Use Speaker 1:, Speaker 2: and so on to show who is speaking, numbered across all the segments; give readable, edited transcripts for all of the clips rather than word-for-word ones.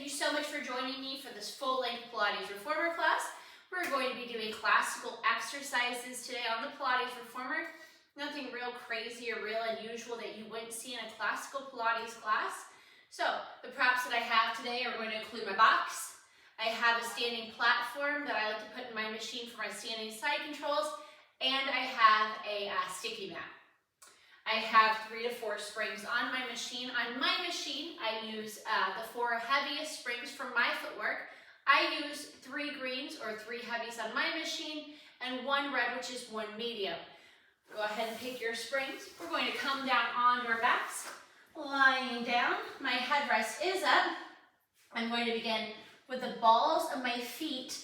Speaker 1: you so much for joining me for this full-length Pilates Reformer class. We're going to be doing classical exercises today on the Pilates Reformer. Nothing real crazy or real unusual that you wouldn't see in a classical Pilates class. So the props that I have today are going to include my box. I have a standing platform that I like to put in my machine for my standing side controls, and I have a sticky mat. I have 3 to 4 springs on my machine. On my machine, I use the 4 heaviest springs from my footwork. I use 3 greens or 3 heavies on my machine and 1 red, which is 1 medium. Go ahead and pick your springs. We're going to come down onto our backs, lying down. My headrest is up. I'm going to begin with the balls of my feet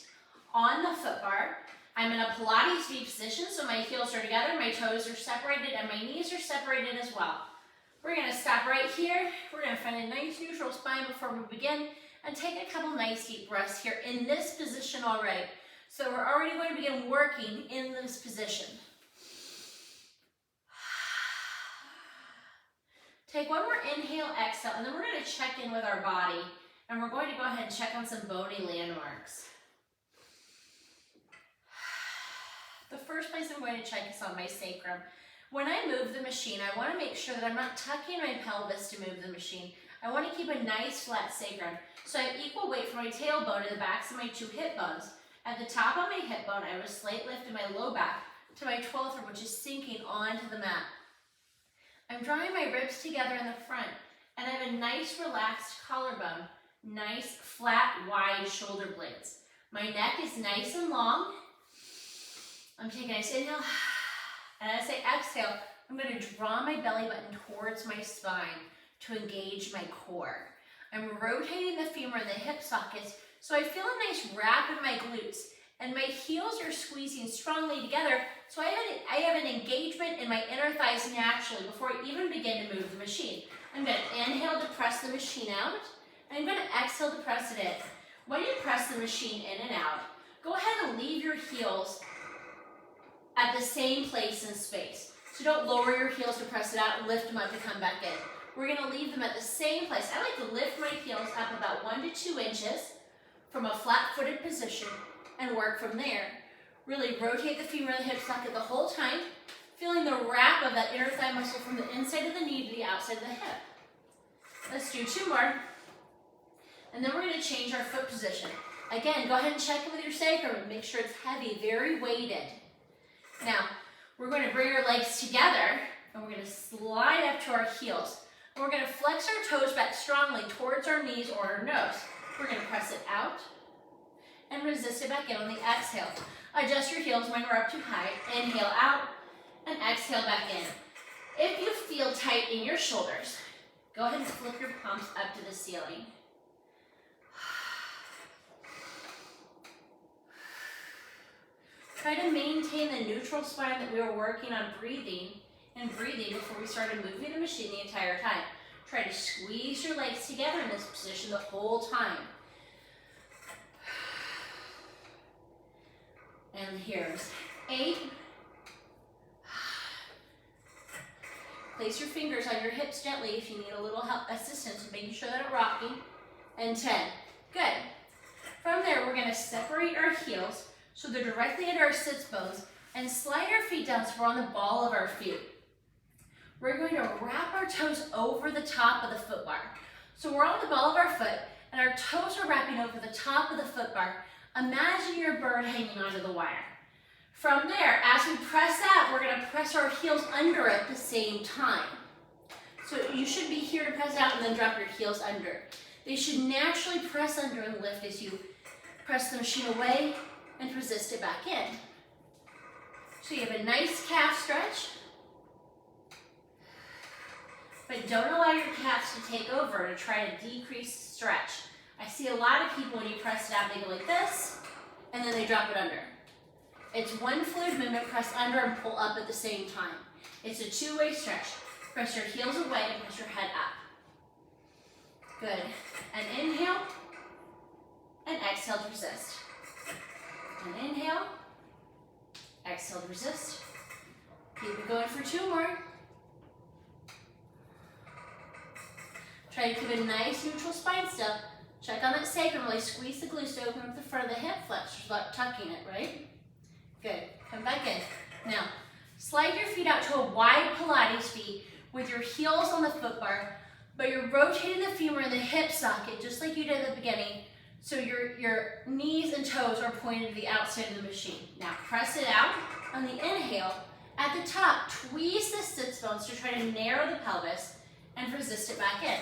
Speaker 1: on the foot bar. I'm in a Pilates V position, so my heels are together, my toes are separated, and my knees are separated as well. We're going to stop right here. We're going to find a nice neutral spine before we begin, and take a couple nice deep breaths here in this position already. So we're already going to begin working in this position. Take one more inhale, exhale, and then we're going to check in with our body, and we're going to go ahead and check on some bony landmarks. The first place I'm going to check is on my sacrum. When I move the machine, I want to make sure that I'm not tucking my pelvis to move the machine. I want to keep a nice flat sacrum. So I have equal weight from my tailbone to the backs of my 2 hip bones. At the top of my hip bone, I have a slight lift in my low back to my 12th rib, which is sinking onto the mat. I'm drawing my ribs together in the front, and I have a nice relaxed collarbone, nice flat wide shoulder blades. My neck is nice and long. I'm taking a nice inhale, and as I exhale, I'm going to draw my belly button towards my spine to engage my core. I'm rotating the femur and the hip sockets, so I feel a nice wrap in my glutes, and my heels are squeezing strongly together, so I have an engagement in my inner thighs naturally before I even begin to move the machine. I'm going to inhale to press the machine out, and I'm going to exhale to press it in. When you press the machine in and out, go ahead and leave your heels at the same place in space. So don't lower your heels to press it out and lift them up to come back in. We're going to leave them at the same place. I like to lift my heels up about 1 to 2 inches from a flat-footed position and work from there. Really rotate the femur and the hip socket the whole time, feeling the wrap of that inner thigh muscle from the inside of the knee to the outside of the hip. Let's do 2 more. And then we're going to change our foot position. Again, go ahead and check it with your sacrum and make sure it's heavy, very weighted. Now, we're going to bring our legs together, and we're going to slide up to our heels. And we're going to flex our toes back strongly towards our knees or our nose. We're going to press it out and resist it back in on the exhale. Adjust your heels when we're up too high. Inhale out and exhale back in. If you feel tight in your shoulders, go ahead and flip your palms up to the ceiling. Try to maintain the neutral spine that we were working on breathing before we started moving the machine the entire time. Try to squeeze your legs together in this position the whole time. And here's 8. Place your fingers on your hips gently if you need a little help, assistance in making sure that it's rocking. And 10. Good. From there, we're going to separate our heels so they're directly under our sits bones, and slide our feet down so we're on the ball of our feet. We're going to wrap our toes over the top of the foot bar. So we're on the ball of our foot, and our toes are wrapping over the top of the foot bar. Imagine your bird hanging onto the wire. From there, as we press out, we're going to press our heels under at the same time. So you should be here to press out and then drop your heels under. They should naturally press under and lift as you press the machine away and resist it back in. So you have a nice calf stretch, but don't allow your calves to take over to try to decrease stretch. I see a lot of people when you press it out, they go like this, and then they drop it under. It's one fluid movement, press under and pull up at the same time. It's a 2-way stretch. Press your heels away and press your head up. Good. And inhale, and exhale to resist. And inhale, exhale to resist. Keep it going for 2 more. Try to keep a nice neutral spine still. Check on that sacrum, really squeeze the glutes to open up the front of the hip flexors without tucking it, right? Good, come back in. Now, slide your feet out to a wide Pilates feet with your heels on the foot bar, but you're rotating the femur in the hip socket, just like you did at the beginning, so your knees and toes are pointed to the outside of the machine. Now, press it out on the inhale. At the top, tweeze the sits bones to try to narrow the pelvis and resist it back in.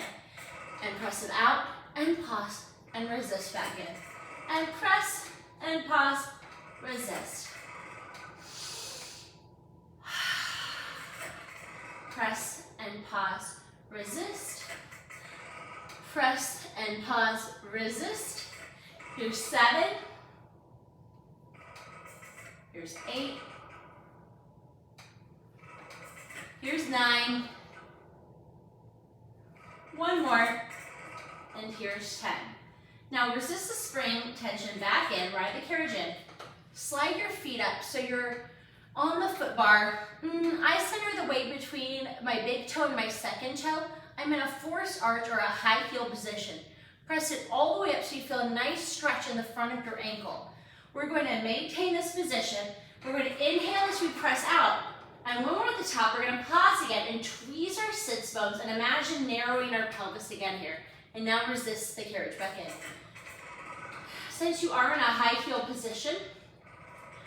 Speaker 1: And press it out and pause and resist back in. And press and pause, resist. Press and pause, resist. Press and pause, resist. Here's 7. Here's 8. Here's 9. One more. And here's 10. Now resist the spring tension back in, ride the carriage in. Slide your feet up so you're on the foot bar. I center the weight between my big toe and my second toe. I'm in a forced arch or a high heel position. Press it all the way up so you feel a nice stretch in the front of your ankle. We're going to maintain this position. We're going to inhale as we press out. And when we're at the top, we're going to pause again and tweeze our sits bones and imagine narrowing our pelvis again here. And now resist the carriage back in. Since you are in a high heel position,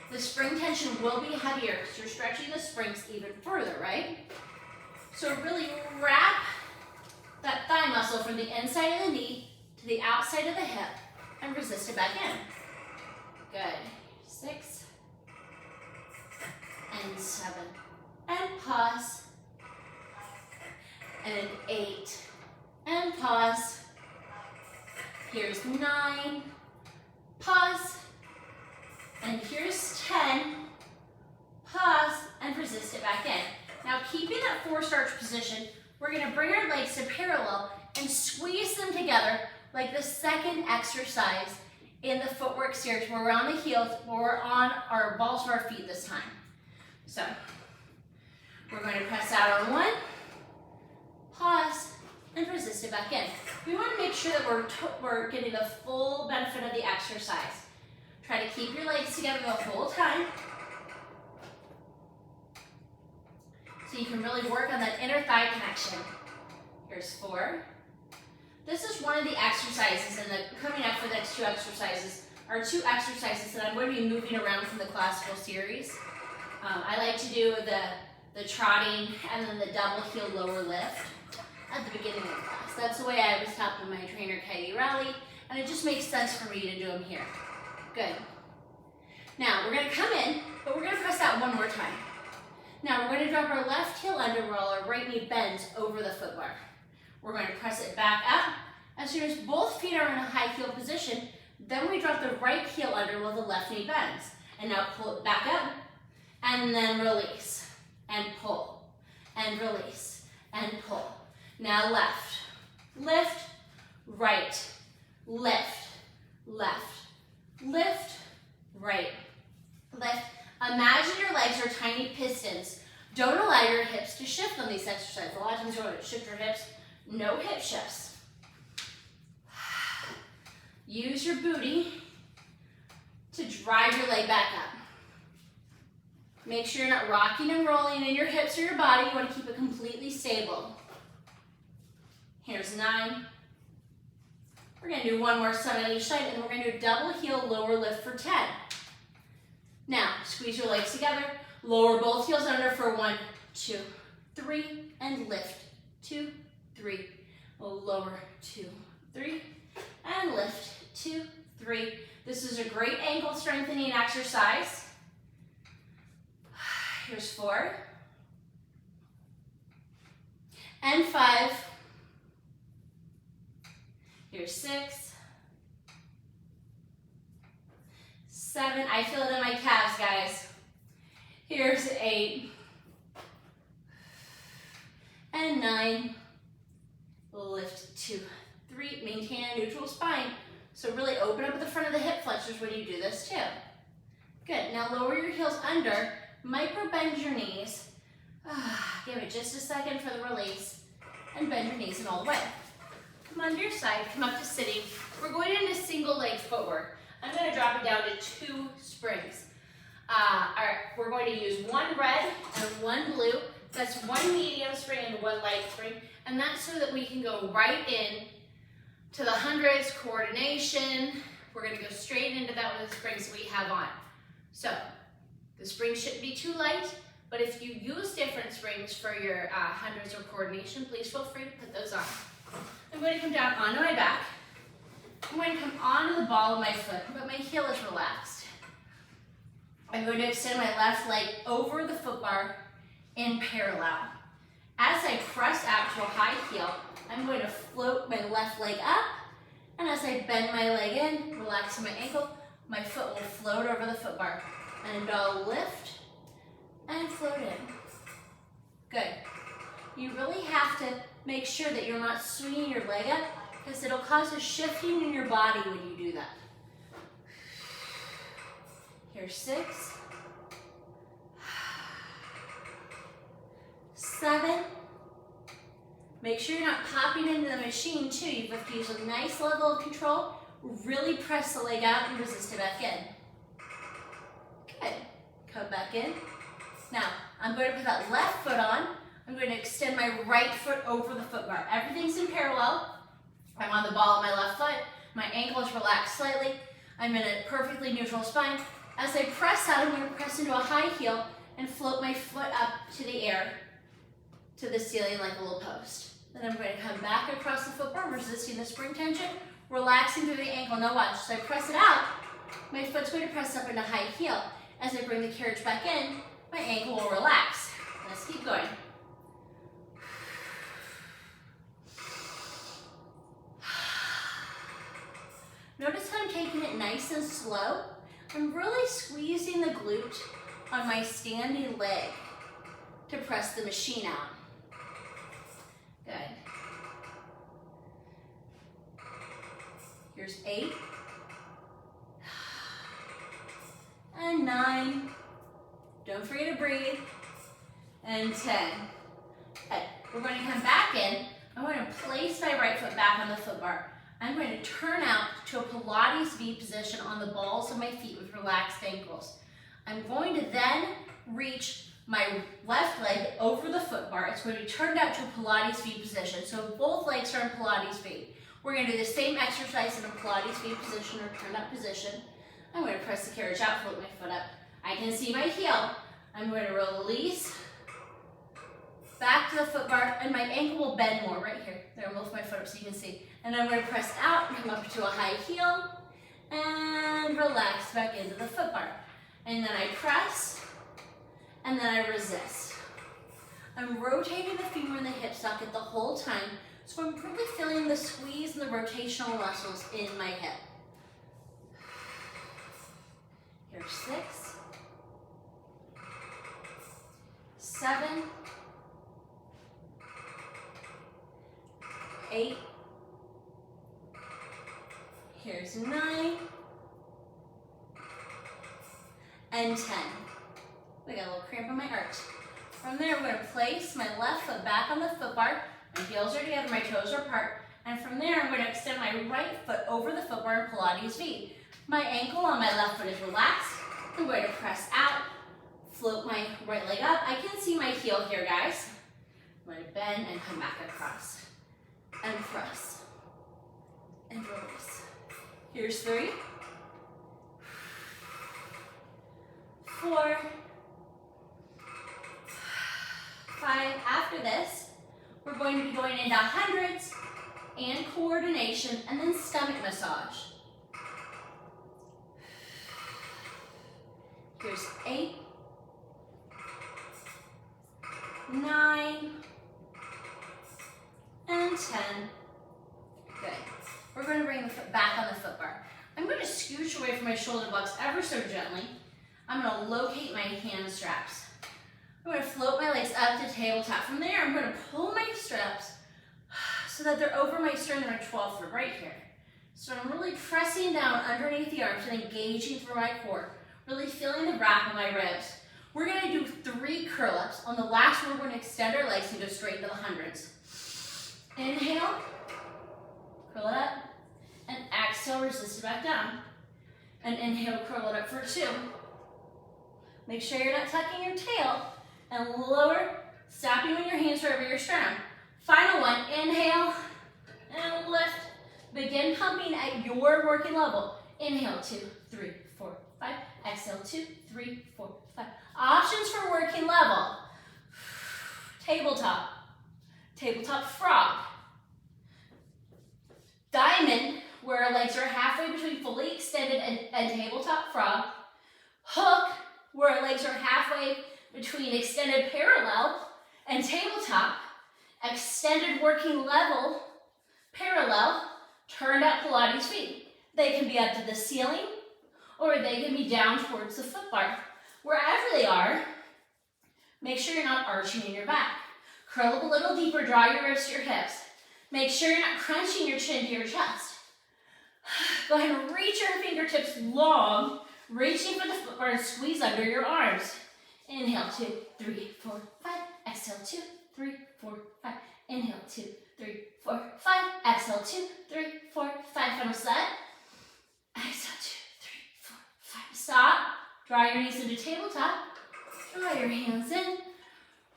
Speaker 1: the spring tension will be heavier, so you're stretching the springs even further, right? So really wrap that thigh muscle from the inside of the knee to the outside of the hip and resist it back in. Good. 6 and 7 and pause and 8 and pause. Here's 9, pause, and here's 10, pause, and resist it back in. Now keeping that forced arch position, we're going to bring our legs to parallel and squeeze them together like the second exercise in the footwork series where we're on the heels, where we're on our balls of our feet this time. So we're going to press out on 1, pause, and resist it back in. We want to make sure that we're getting the full benefit of the exercise. Try to keep your legs together the whole time so you can really work on that inner thigh connection. Here's 4. This is one of the exercises, and coming up for the next 2 exercises are 2 exercises that I'm going to be moving around from the classical series. I like to do the trotting and then the double heel lower lift at the beginning of the class. That's the way I was taught by my trainer, Katie Rowley, and it just makes sense for me to do them here. Good. Now, we're going to come in, but we're going to press out one more time. Now, we're going to drop our left heel under while our right knee bends over the foot bar. We're going to press it back up. As soon as both feet are in a high heel position, then we drop the right heel under while the left knee bends. And now pull it back up, and then release, and pull, and release, and pull. Now left, lift, right, lift, left, lift, right, lift. Imagine your legs are tiny pistons. Don't allow your hips to shift on these exercises. A lot of times you want to shift your hips. No hip shifts. Use your booty to drive your leg back up. Make sure you're not rocking and rolling in your hips or your body. You want to keep it completely stable. Here's 9. We're going to do one more set on each side, and we're going to do a double heel lower lift for 10. Now, squeeze your legs together. Lower both heels under for 1, 2, 3, and lift. 2, 3. Lower, 2, 3, and lift. 2, 3. This is a great ankle strengthening exercise. Here's 4. And 5. Here's 6. 7. I feel it in my calves, guys. Here's 8. And 9. Lift 2, 3. Maintain a neutral spine. So really open up the front of the hip flexors when you do this too. Good. Now lower your heels under. Micro bend your knees. Give it just a second for the release. And bend your knees in all the way. Come onto your side, come up to sitting. We're going into single leg footwork. I'm going to drop it down to 2 springs. We're going to use 1 red and 1 blue. That's 1 medium spring and 1 light spring. And that's so that we can go right in to the hundreds, coordination. We're going to go straight into that with the springs we have on. So the springs shouldn't be too light, but if you use different springs for your hundreds or coordination, please feel free to put those on. I'm going to come down onto my back. I'm going to come onto the ball of my foot, but my heel is relaxed. I'm going to extend my left leg over the foot bar in parallel. As I press out to a high heel, I'm going to float my left leg up, and as I bend my leg in, relaxing my ankle, my foot will float over the foot bar. And I'll lift and float in. Good. You really have to make sure that you're not swinging your leg up, because it'll cause a shifting in your body when you do that. Here's 6, 7. Make sure you're not popping into the machine too. You have to use a nice level of control. Really press the leg out and resist it back in. Good. Come back in. Now, I'm going to put that left foot on. I'm going to extend my right foot over the foot bar. Everything's in parallel. I'm on the ball of my left foot. My ankle is relaxed slightly. I'm in a perfectly neutral spine. As I press out, I'm going to press into a high heel and float my foot up to the air, to the ceiling like a little post. Then I'm going to come back across the foot bar, resisting the spring tension, relaxing through the ankle. Now watch, so I press it out, my foot's going to press up into high heel. As I bring the carriage back in, my ankle will relax. Let's keep going. Notice how I'm taking it nice and slow. I'm really squeezing the glute on my standing leg to press the machine out. Good. Here's 8. And 9. Don't forget to breathe. And 10. Okay, we're going to come back in. I'm going to place my right foot back on the foot bar. I'm going to turn out to a Pilates V position on the balls of my feet with relaxed ankles. I'm going to then reach my left leg over the foot bar. It's going to be turned out to a Pilates V position. So both legs are in Pilates V. We're going to do the same exercise in a Pilates V position or turned out position. I'm going to press the carriage out, float my foot up. I can see my heel. I'm going to release back to the foot bar, and my ankle will bend more right here. There, I'll lift my foot up so you can see. And I'm going to press out and come up to a high heel and relax back into the foot bar. And then I press, and then I resist. I'm rotating the femur and the hip socket the whole time, so I'm really feeling the squeeze and the rotational muscles in my hip. Here's 6, 7, 8, here's 9, and 10. We got a little cramp in my arch. From there, I'm going to place my left foot back on the foot bar. My heels are together, my toes are apart. And from there, I'm going to extend my right foot over the foot bar in Pilates V. My ankle on my left foot is relaxed. I'm going to press out, float my right leg up. I can see my heel here, guys. I'm going to bend and come back across. And press. And release. Here's 3, 4, 5. After this, we're going to be going into hundreds and coordination and then stomach massage. Here's 8, 9, and 10. Good. We're going to bring the foot back on the foot bar. I'm going to scooch away from my shoulder blocks ever so gently. I'm going to locate my hand straps. I'm going to float my legs up to tabletop. From there, I'm going to pull my straps so that they're over my sternum or 12 foot right here. So I'm really pressing down underneath the arms and engaging through my core, really feeling the wrap of my ribs. We're going to do 3 curl-ups. On the last one, we're going to extend our legs and go straight into the hundreds. Inhale. exhale, resist it back down. And inhale, curl it up for 2. Make sure you're not tucking your tail. And lower, stopping when your hands are over your sternum. Final one, inhale and lift. Begin pumping at your working level. Inhale, 2, 3, 4, 5. Exhale, 2, 3, 4, 5. Options for working level. Tabletop. Tabletop frog. Diamond, where our legs are halfway between fully extended and tabletop frog. Hook, where our legs are halfway between extended parallel and tabletop. Extended working level, parallel, turned up Pilates feet. They can be up to the ceiling or they can be down towards the foot bar. Wherever they are, make sure you're not arching in your back. Curl up a little deeper, draw your wrists to your hips. Make sure you're not crunching your chin to your chest. Go ahead and reach your fingertips long, reaching for the foot bar and squeeze under your arms. Inhale, 2, 3, 4, 5. Exhale, 2, 3, 4, 5. Inhale, 2, 3, 4, 5. Exhale, 2, 3, 4, 5. Final set. Exhale, 2, 3, 4, 5. Stop. Draw your knees into tabletop. Draw your hands in.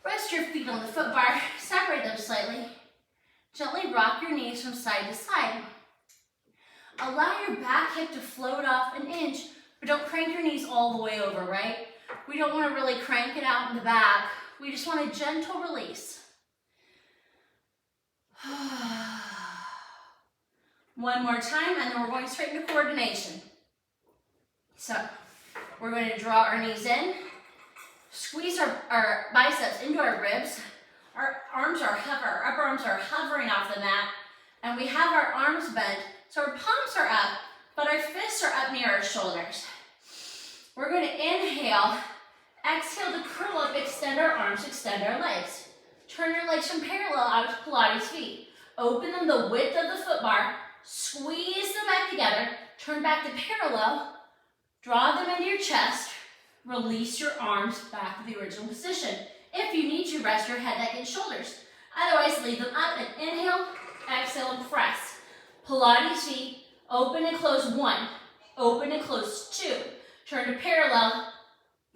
Speaker 1: Rest your feet on the foot bar. Separate them slightly. Gently rock your knees from side to side. Allow your back hip to float off an inch, but don't crank your knees all the way over, right? We don't want to really crank it out in the back. We just want a gentle release. One more time, and then we're going straight into coordination. So, we're going to draw our knees in, squeeze our biceps into our ribs. Our arms are our upper arms are hovering off the mat, and we have our arms bent, so our palms are up, but our fists are up near our shoulders. We're going to inhale, exhale to curl up, extend our arms, extend our legs. Turn your legs from parallel out to Pilates feet. Open them the width of the foot bar, squeeze them back together, turn back to parallel, draw them into your chest, release your arms back to the original position. If you need to, rest your head, neck, and shoulders. Otherwise, leave them up and inhale, exhale, and press. Pilates feet, open and close 1, open and close 2. Turn to parallel,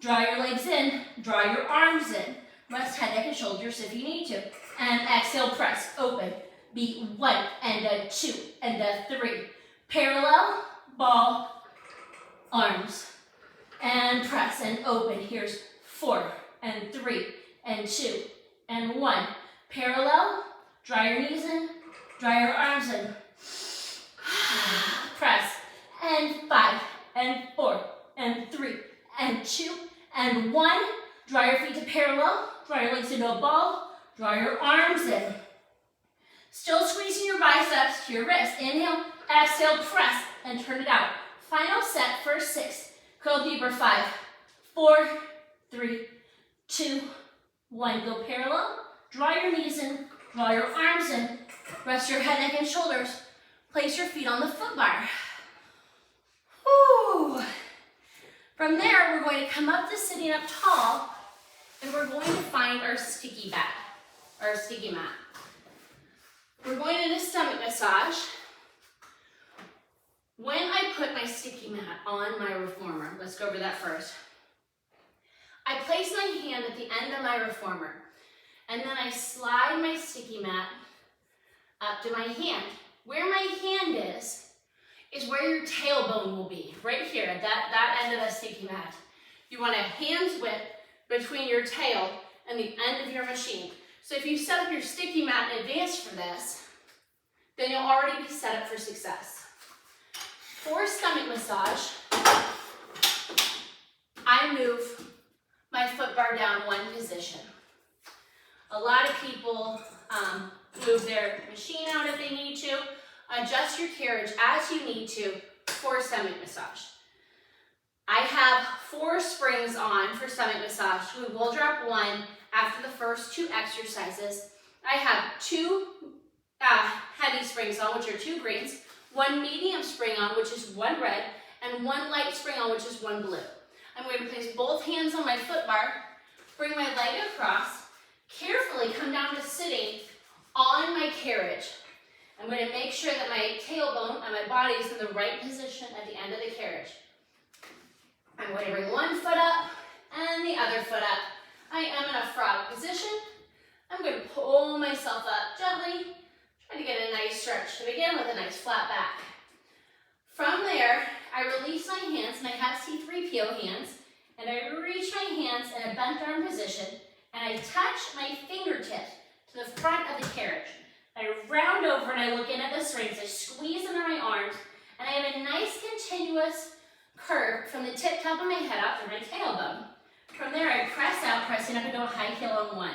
Speaker 1: draw your legs in, draw your arms in. Rest head, neck, and shoulders if you need to. And exhale, press, open. Beat 1 and a 2 and a 3. Parallel, ball, arms. And press and open. Here's 4 and 3 and 2 and 1. Parallel, draw your knees in, draw your arms in. Press. And 5 and 4 and 3 and 2 and 1. Draw your feet to parallel, draw your legs into a ball, draw your arms in. Still squeezing your biceps to your wrist. Inhale, exhale, press, and turn it out. Final set for 6. Curl deeper, 5, 4, 3, 2, 1. Go parallel, draw your knees in, draw your arms in, rest your head, neck, and shoulders. Place your feet on the foot bar. Woo. From there, we're going to come up to sitting up tall, and we're going to find our sticky mat. We're going into stomach massage. When I put my sticky mat on my reformer, let's go over that first. I place my hand at the end of my reformer, and then I slide my sticky mat up to my hand. Where my hand is where your tailbone will be, right here at that end of the sticky mat. You want a hand's width between your tail and the end of your machine. So if you set up your sticky mat in advance for this, then you'll already be set up for success. For stomach massage, I move my foot bar down 1 position. A lot of people move their machine out if they need to. Adjust your carriage as you need to for stomach massage. I have 4 springs on for stomach massage. We will drop 1 after the first 2 exercises. I have 2 heavy springs on, which are 2 greens, 1 medium spring on, which is 1 red, and 1 light spring on, which is 1 blue. I'm going to place both hands on my foot bar, bring my leg across, carefully come down to sitting on my carriage. I'm going to make sure that my tailbone and my body is in the right position at the end of the carriage. I'm going to bring one foot up and the other foot up. I am in a frog position. I'm going to pull myself up gently, try to get a nice stretch to begin with, a nice flat back. From there, I release my hands, and I have C3PO hands, and I reach my hands in a bent arm position, and I touch my fingertip to the front of the carriage. I round over and I look in at the springs. I squeeze under my arms, and I have a nice continuous curve from the tip top of my head out through my tailbone. From there, I press out, pressing up into a high heel on 1.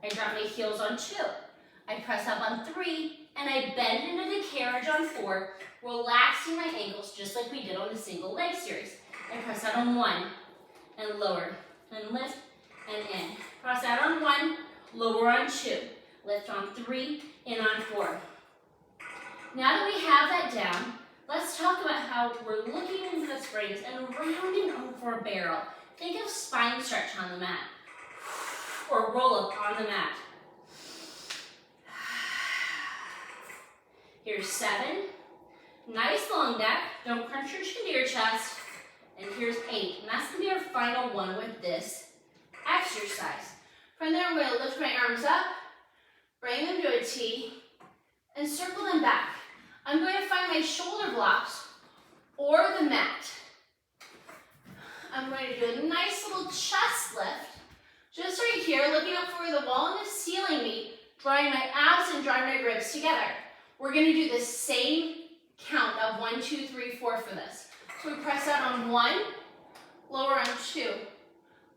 Speaker 1: I drop my heels on 2. I press up on 3, and I bend into the carriage on 4, relaxing my ankles just like we did on the single leg series. I press out on 1, and lower, and lift, and in. Press out on 1, lower on 2, lift on 3, in on 4. Now that we have that down, let's talk about how we're looking into the springs and rounding over a barrel. Think of spine stretch on the mat, or roll up on the mat. Here's 7. Nice long neck. Don't crunch your chin to your chest. And here's 8. And that's going to be our final one with this exercise. From there, I'm going to lift my arms up, bring them to a T, and circle them back. I'm going to find my shoulder blocks or the mat. I'm going to do a nice little chest lift, just right here, looking up for where the wall and the ceiling meet, drawing my abs and drawing my ribs together. We're going to do the same count of 1, 2, 3, 4 for this. So we press out on 1, lower on 2,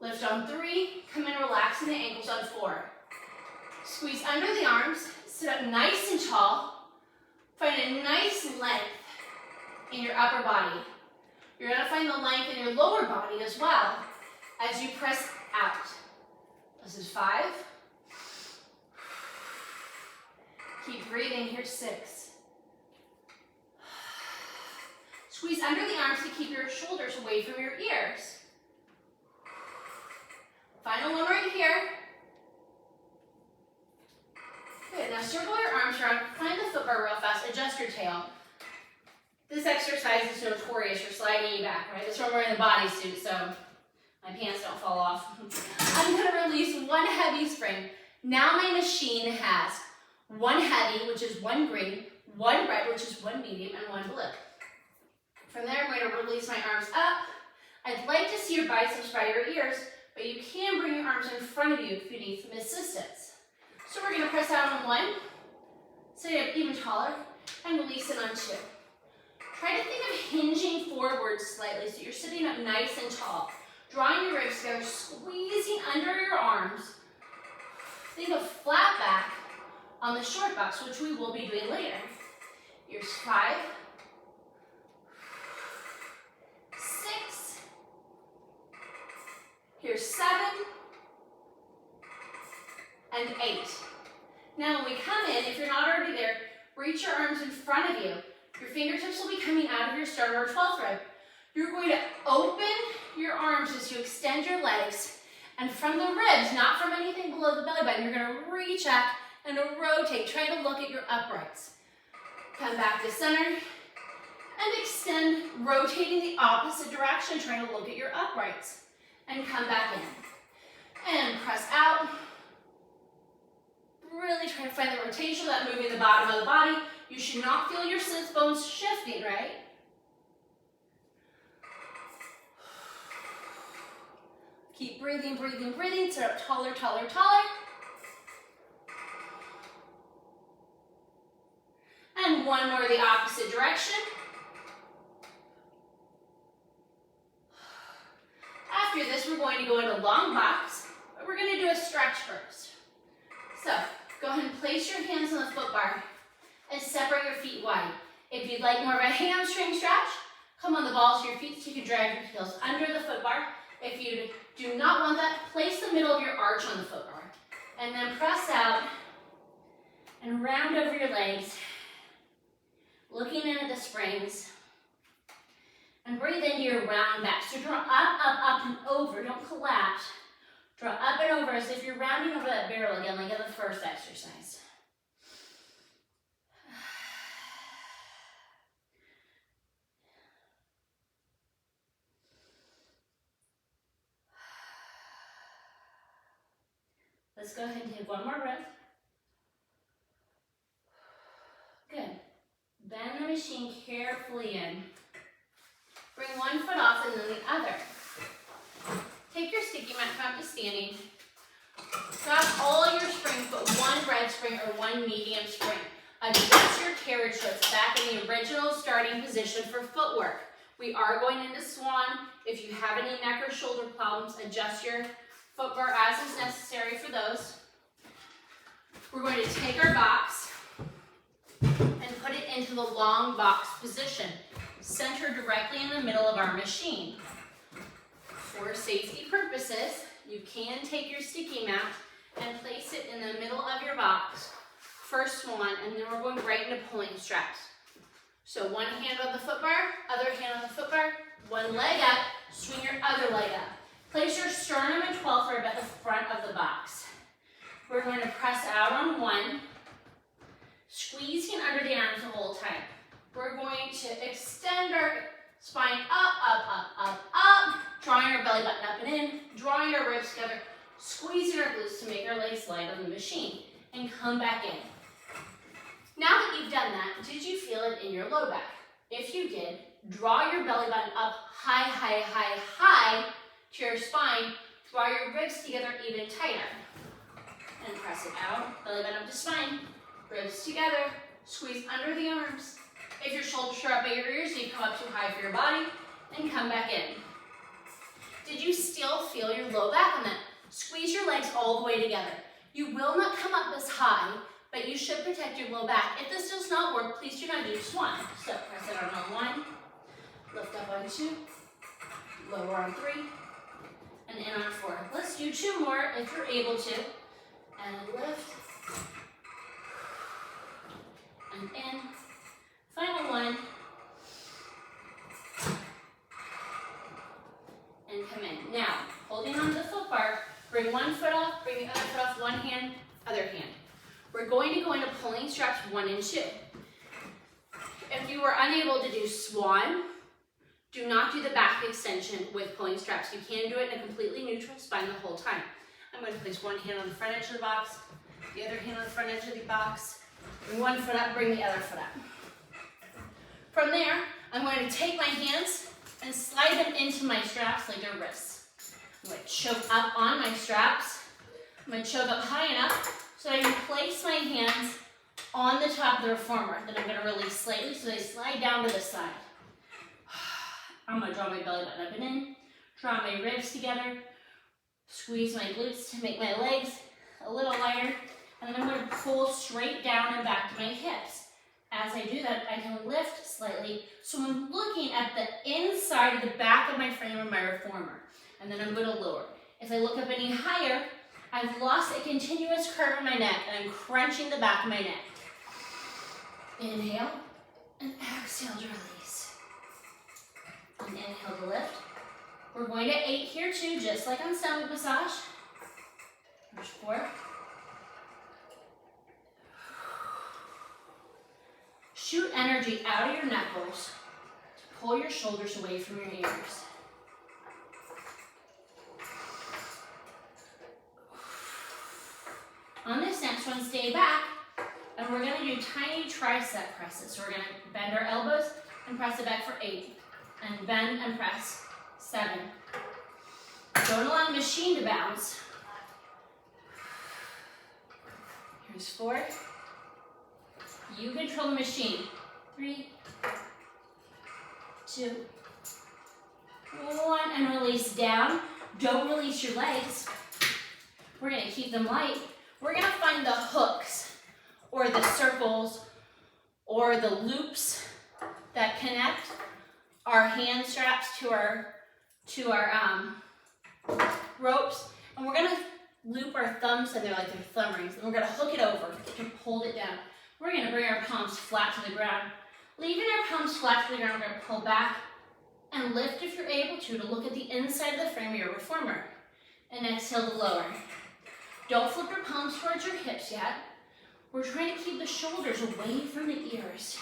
Speaker 1: lift on 3, come in relaxing the ankles on 4. Squeeze under the arms, sit up nice and tall, find a nice length in your upper body. You're going to find the length in your lower body as well as you press out. This is 5. Keep breathing, here's 6. Squeeze under the arms to keep your shoulders away from your ears. Final one right here. Good, now circle your arms around, find the foot bar real fast, adjust your tail. This exercise is notorious for sliding you back, right? This one we're in a bodysuit, so my pants don't fall off. I'm gonna release one heavy spring. Now my machine has 1 heavy, which is 1 green, 1 red, which is 1 medium, and 1 blue. From there, I'm going to release my arms up. I'd like to see your biceps by your ears, but you can bring your arms in front of you if you need some assistance. So we're going to press out on 1, sit up even taller, and release it on 2. Try to think of hinging forward slightly so you're sitting up nice and tall. Drawing your ribs together, squeezing under your arms. Think of flat back on the short box, which we will be doing later. Here's 5, 6, here's 7, and 8. Now when we come in, if you're not already there, reach your arms in front of you. Your fingertips will be coming out of your sternum or 12th rib. You're going to open your arms as you extend your legs, and from the ribs, not from anything below the belly button, you're going to reach up and rotate. Try to look at your uprights. Come back to center and extend, rotating the opposite direction, trying to look at your uprights. And come back in. And press out. Really try to find the rotation without moving the bottom of the body. You should not feel your sits bones shifting, right? Keep breathing, breathing, breathing. Sit up taller, taller, taller. And one more the opposite direction. After this, we're going to go into long box, but we're going to do a stretch first. So, go ahead and place your hands on the foot bar and separate your feet wide. If you'd like more of a hamstring stretch, come on the balls of your feet so you can drag your heels under the foot bar. If you do not want that, place the middle of your arch on the foot bar. And then press out and round over your legs, looking in at the springs. And breathe into your round back. So draw up, up, up, and over. Don't collapse. Draw up and over as if you're rounding over that barrel again, like in the first exercise. Let's go ahead and take one more breath. Good. Bend the machine carefully in. Bring one foot off and then the other. Take your sticky mat, come up to standing. Drop all your springs, but one bread spring or one medium spring. Adjust your carriage so it's back in the original starting position for footwork. We are going into swan. If you have any neck or shoulder problems, adjust your footwear as is necessary for those. We're going to take our box and put it into the long box position, centered directly in the middle of our machine. For safety purposes, you can take your sticky mat and place it in the middle of your box for swan, and then we're going right into pulling straps. So one hand on the foot bar, other hand on the foot bar, one leg up, swing your other leg up. Place your sternum and 12th rib at the front of the box. We're going to press out on one, squeezing under the arms the whole time. We're going to extend our spine up, drawing our belly button up and in, drawing our ribs together, squeezing our glutes to make our legs light on the machine, and come back in. Now that you've done that, did you feel it in your low back? If you did, draw your belly button up high to your spine, draw your ribs together even tighter, and press it out, belly button up to spine, ribs together, squeeze under the arms. If your shoulders are up by your ears, you come up too high for your body, and come back in. Did you still feel your low back on that? Squeeze your legs all the way together. You will not come up as high, but you should protect your low back. If this does not work, please do not do swan. So press it on one, lift up on two, lower on three, and in on four. Let's do two more if you're able to. And lift, and in. Final one. And come in. Now, holding on to the foot bar, bring one foot off, bring the other foot off, one hand, other hand. We're going to go into pulling straps 1 and 2. If you were unable to do swan, do not do the back extension with pulling straps. You can do it in a completely neutral spine the whole time. I'm going to place one hand on the front edge of the box, the other hand on the front edge of the box, bring one foot up, bring the other foot up. From there, I'm going to take my hands and slide them into my straps like they're wrists. I'm going to choke up on my straps. I'm going to choke up high enough so I can place my hands on the top of the reformer. Then I'm going to release slightly so they slide down to the side. I'm going to draw my belly button up and in, draw my ribs together, squeeze my glutes to make my legs a little lighter, and then I'm going to pull straight down and back to my hips. As I do that, I can lift slightly, so I'm looking at the inside of the back of my frame of my reformer, and then I'm going to lower. If I look up any higher, I've lost a continuous curve in my neck, and I'm crunching the back of my neck. Inhale, and exhale to release. And inhale to lift. We're going to 8 here too, just like on stomach massage. There's 4. Shoot energy out of your knuckles to pull your shoulders away from your ears. On this next one, stay back, and we're going to do tiny tricep presses. So we're going to bend our elbows and press it back for 8, and bend and press 7. Don't allow the machine to bounce. Here's 4. You control the machine. 3, 2, 1, and release down. Don't release your legs. We're going to keep them light. We're going to find the hooks or the circles or the loops that connect our hand straps to our ropes, and we're going to loop our thumbs in there like they're thumb rings, and we're going to hook it over to hold it down. We're going to bring our palms flat to the ground. Leaving our palms flat to the ground, we're going to pull back and lift if you're able to look at the inside of the frame of your reformer. And exhale to lower. Don't flip your palms towards your hips yet. We're trying to keep the shoulders away from the ears.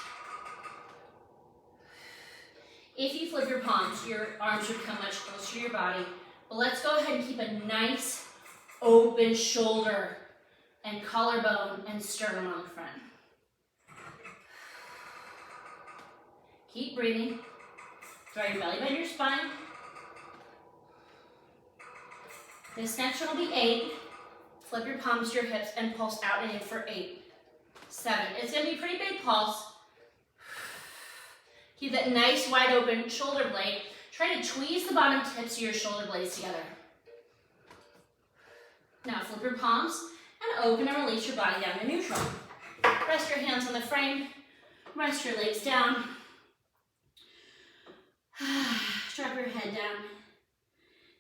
Speaker 1: If you flip your palms, your arms would come much closer to your body. But let's go ahead and keep a nice open shoulder and collarbone and sternum on the front. Keep breathing. Draw your belly behind your spine. This next one will be 8. Flip your palms to your hips and pulse out and in for 8, 7. It's going to be a pretty big pulse. Keep that nice wide open shoulder blade. Try to tweeze the bottom tips of your shoulder blades together. Now flip your palms and open and release your body down to neutral. Rest your hands on the frame. Rest your legs down. Drop your head down.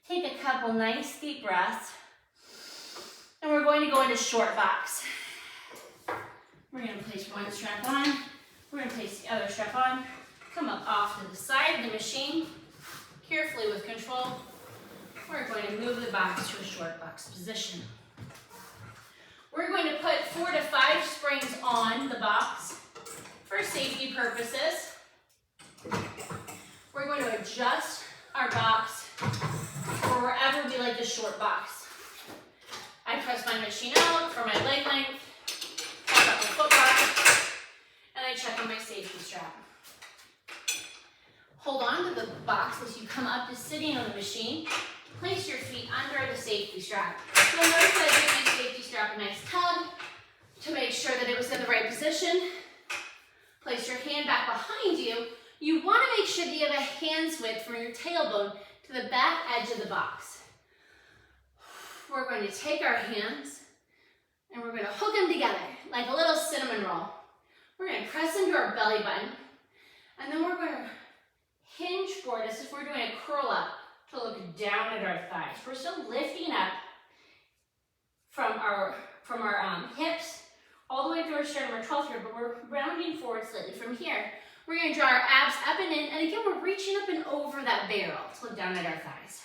Speaker 1: Take a couple nice deep breaths. And we're going to go into short box. We're going to place one strap on. We're going to place the other strap on. Come up off to the side of the machine. Carefully with control. We're going to move the box to a short box position. We're going to put 4 to 5 springs on the box for safety purposes. We're going to adjust our box for wherever we like the short box. I press my machine out for my leg length, check out my foot box, and I check on my safety strap. Hold on to the box as you come up to sitting on the machine. Place your feet under the safety strap. You'll notice that I give my safety strap a nice tug to make sure that it was in the right position. Place your hand back behind you. You want to make sure that you have a hand's width from your tailbone to the back edge of the box. We're going to take our hands and we're going to hook them together like a little cinnamon roll. We're going to press into our belly button and then we're going to hinge forward as if we're doing a curl up to look down at our thighs. We're still lifting up from our hips all the way to our sternum or 12th here, but we're rounding forward slightly from here. We're going to draw our abs up and in, and again, we're reaching up and over that barrel to look down at our thighs.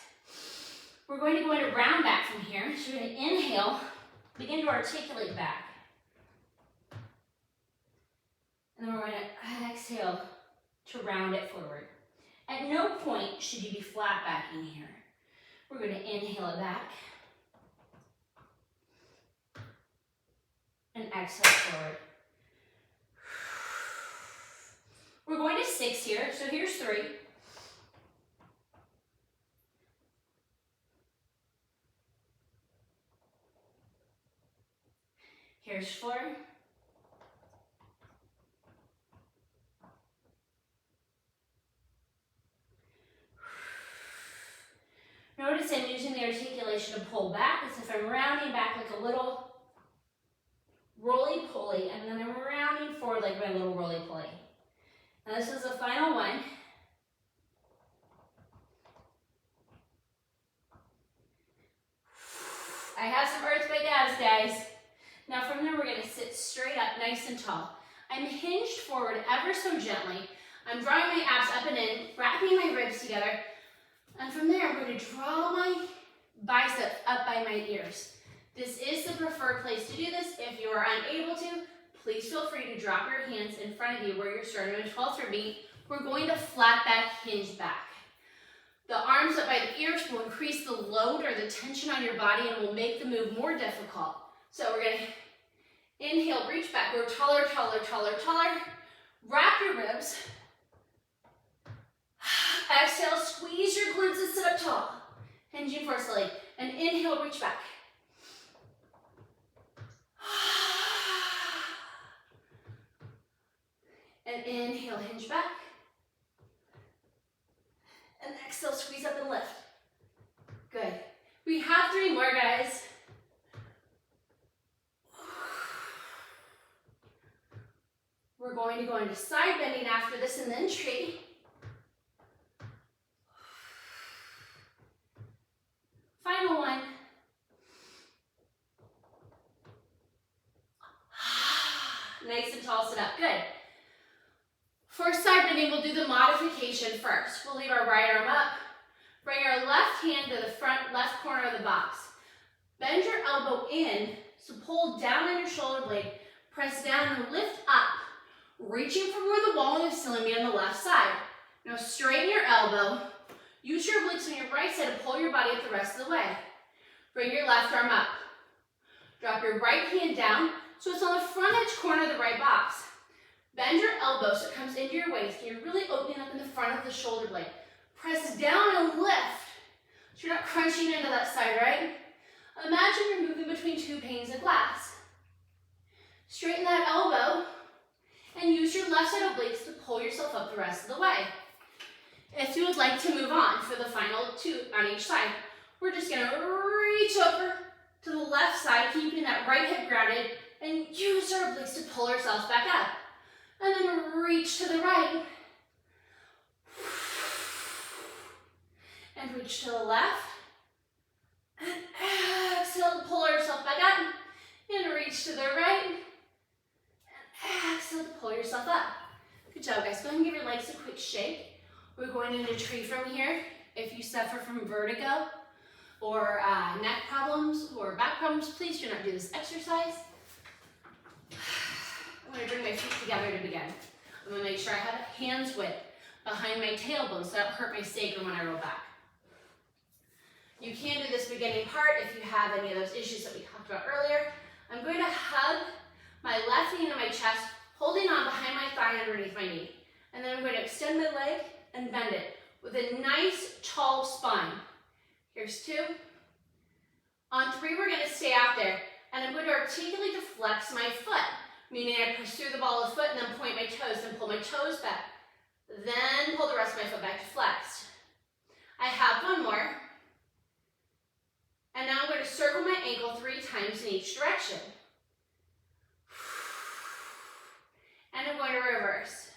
Speaker 1: We're going to go into round back from here. So we're going to inhale, begin to articulate back. And then we're going to exhale to round it forward. At no point should you be flat backing here. We're going to inhale it back. And exhale forward. We're going to 6 here, so here's 3. Here's 4. Notice I'm using the articulation to pull back as if I'm rounding back like a little roly-poly, and then I'm rounding forward like my little roly-poly. Now this is the final one. I have some earthquake abs, guys. Now from there, we're going to sit straight up, nice and tall. I'm hinged forward ever so gently. I'm drawing my abs up and in, wrapping my ribs together. And from there, I'm going to draw my biceps up by my ears. This is the preferred place to do this. If you are unable to, please feel free to drop your hands in front of you where your sternum and 12th rib meet. We're going to flat back, hinge back. The arms up by the ears will increase the load or the tension on your body and will make the move more difficult. So we're going to inhale, reach back, go taller, taller, taller, taller. Wrap your ribs. Exhale, squeeze your glutes and sit up tall. Hinging forward slowly. And inhale, reach back. And inhale, hinge back. And exhale, squeeze up and lift. Good. We have 3 more, guys. We're going to go into side bending after this and then tree. Final one. Nice and tall, sit up. Good. For side bending, we'll do the modification first. We'll leave our right arm up. Bring our left hand to the front left corner of the box. Bend your elbow in, so pull down on your shoulder blade. Press down and lift up, reaching for where the wall of the ceiling be on the left side. Now straighten your elbow. Use your obliques on your right side to pull your body up the rest of the way. Bring your left arm up. Drop your right hand down so it's on the front edge corner of the right box. Bend your elbow so it comes into your waist. You're really opening up in the front of the shoulder blade. Press down and lift so you're not crunching into that side, right? Imagine you're moving between two panes of glass. Straighten that elbow and use your left side obliques to pull yourself up the rest of the way. If you would like to move on for the final two on each side, we're just going to reach over to the left side, keeping that right hip grounded, and use our obliques to pull ourselves back up. And then reach to the right. And reach to the left. And exhale to pull ourselves back up. And reach to the right. And exhale to pull yourself up. Good job, guys. Go ahead and give your legs a quick shake. We're going into tree from here. If you suffer from vertigo or neck problems or back problems, please do not do this exercise. I'm going to bring my feet together to begin. I'm going to make sure I have hands width behind my tailbone so I don't hurt my sacrum when I roll back. You can do this beginning part if you have any of those issues that we talked about earlier. I'm going to hug my left knee into my chest, holding on behind my thigh underneath my knee. And then I'm going to extend my leg and bend it with a nice tall spine. Here's 2. On 3, we're going to stay out there. And I'm going to articulate to flex my foot, meaning I push through the ball of the foot and then point my toes and pull my toes back. Then pull the rest of my foot back to flex. I have one more. And now I'm going to circle my ankle 3 times in each direction. And I'm going to reverse.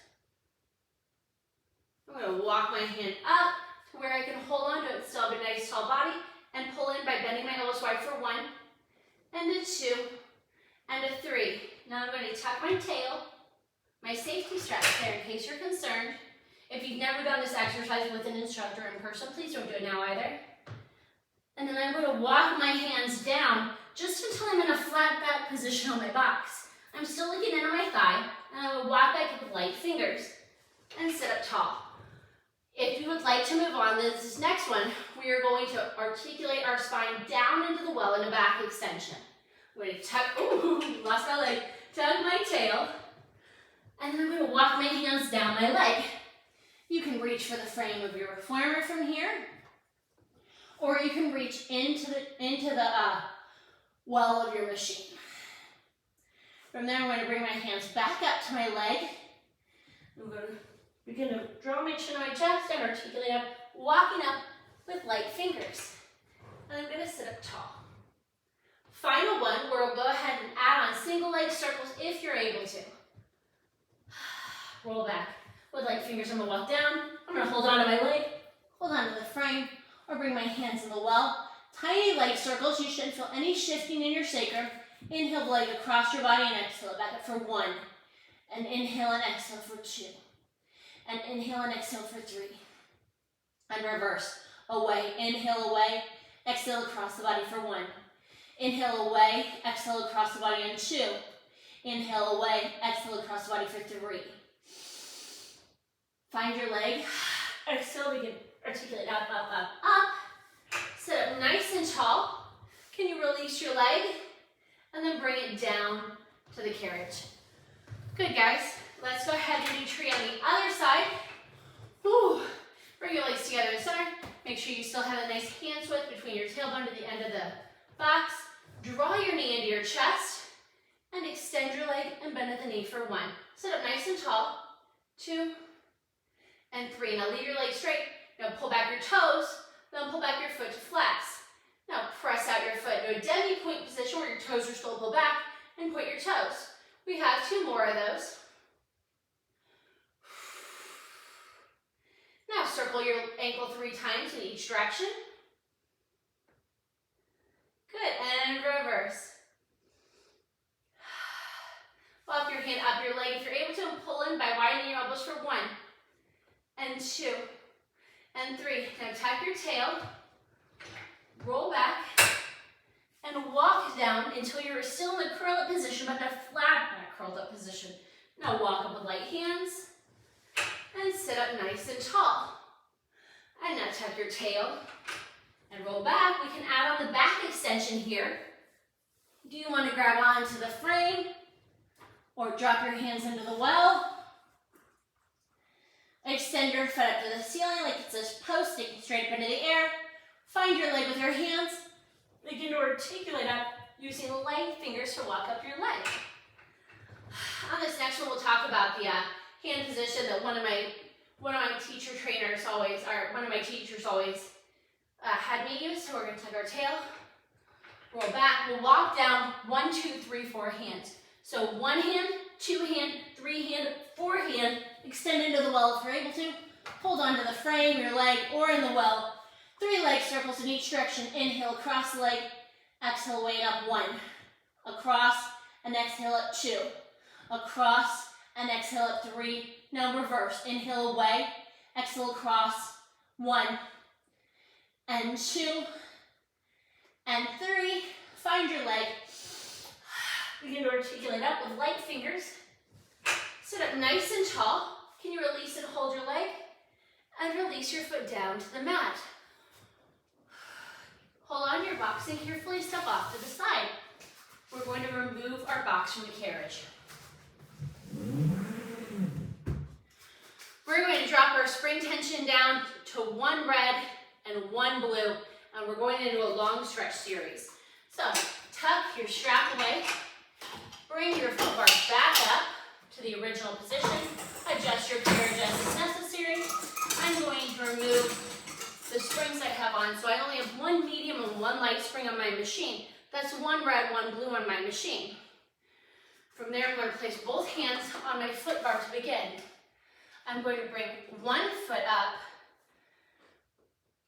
Speaker 1: I'm going to walk my hand up to where I can hold on to it, still have a nice tall body, and pull in by bending my elbows wide for 1, and a 2, and a 3. Now I'm going to tuck my tail, my safety strap there in case you're concerned. If you've never done this exercise with an instructor in person, please don't do it now either. And then I'm going to walk my hands down just until I'm in a flat back position on my box. I'm still looking into my thigh, and I will walk back with light fingers and sit up tall. If you would like to move on, this next one, we are going to articulate our spine down into the well in a back extension. I'm going to tuck, ooh, lost my leg, tuck my tail, and then I'm going to walk my hands down my leg. You can reach for the frame of your reformer from here, or you can reach into the well of your machine. From there, I'm going to bring my hands back up to my leg. I'm going to begin to draw my chin on my chest and articulate up, walking up with light fingers. And I'm going to sit up tall. Final one, where we'll go ahead and add on single leg circles if you're able to. Roll back with light fingers. I'm going to walk down. I'm going to hold on to my leg, hold on to the frame, or bring my hands in the well. Tiny leg circles. You shouldn't feel any shifting in your sacrum. Inhale the leg across your body and exhale it back up for 1. And inhale and exhale for 2. And inhale and exhale for 3. And reverse. Away. Inhale away. Exhale across the body for 1. Inhale away. Exhale across the body on 2. Inhale away. Exhale across the body for 3. Find your leg. Exhale. We can articulate up, up, up, up. Sit up nice and tall. Can you release your leg? And then bring it down to the carriage. Good, guys. Let's go ahead and do tree on the other side. Whew. Bring your legs together in the center. Make sure you still have a nice hands width between your tailbone to the end of the box. Draw your knee into your chest and extend your leg and bend at the knee for 1. Sit up nice and tall. 2 and 3. Now leave your legs straight. Now pull back your toes. Then pull back your foot to flex. Now press out your foot into a demi-point position where your toes are still pulled back and point your toes. We have 2 more of those. Now circle your ankle 3 times in each direction. Good, and reverse. Walk your hand up your leg if you're able to and pull in by widening your elbows for 1 and 2 and 3. Now tuck your tail, roll back, and walk down until you're still in the curl up position, but in a flat back curled up position. Now walk up with light hands and sit up nice and tall. And now tuck your tail, And roll back. We can add on the back extension here. Do you want to grab onto the frame or drop your hands into the well? Extend your foot up to the ceiling like it's a post, sticking straight up into the air. Find your leg with your hands. Begin to articulate up using light fingers to walk up your leg. On this next one, we'll talk about the hand position that one of my teachers always had me use. So we're going to tuck our tail, roll back. We'll walk down 1, 2, 3, 4 hands. So 1 hand, 2 hand, 3 hand, 4 hand. Extend into the well if you're able to. Hold on to the frame, your leg, or in the well. 3 leg circles in each direction. Inhale, across the leg. Exhale, weight up. 1. Across, and exhale up. 2. Across, and exhale up. 3. Now reverse. Inhale, away. Exhale, across. 1. And 2. And 3. Find your leg. Begin to articulate up with light fingers. Sit up nice and tall. Can you release and hold your leg? And release your foot down to the mat. Hold on to your box and carefully step off to the side. We're going to remove our box from the carriage. We're going to drop our spring tension down to 1 red and 1 blue, and we're going into a long stretch series. So, tuck your strap away, bring your foot bar back up to the original position, adjust your carriage as is necessary. I'm going to remove the springs I have on, so I only have 1 medium and 1 light spring on my machine. That's 1 red, 1 blue on my machine. From there, I'm going to place both hands on my foot bar to begin. I'm going to bring 1 foot up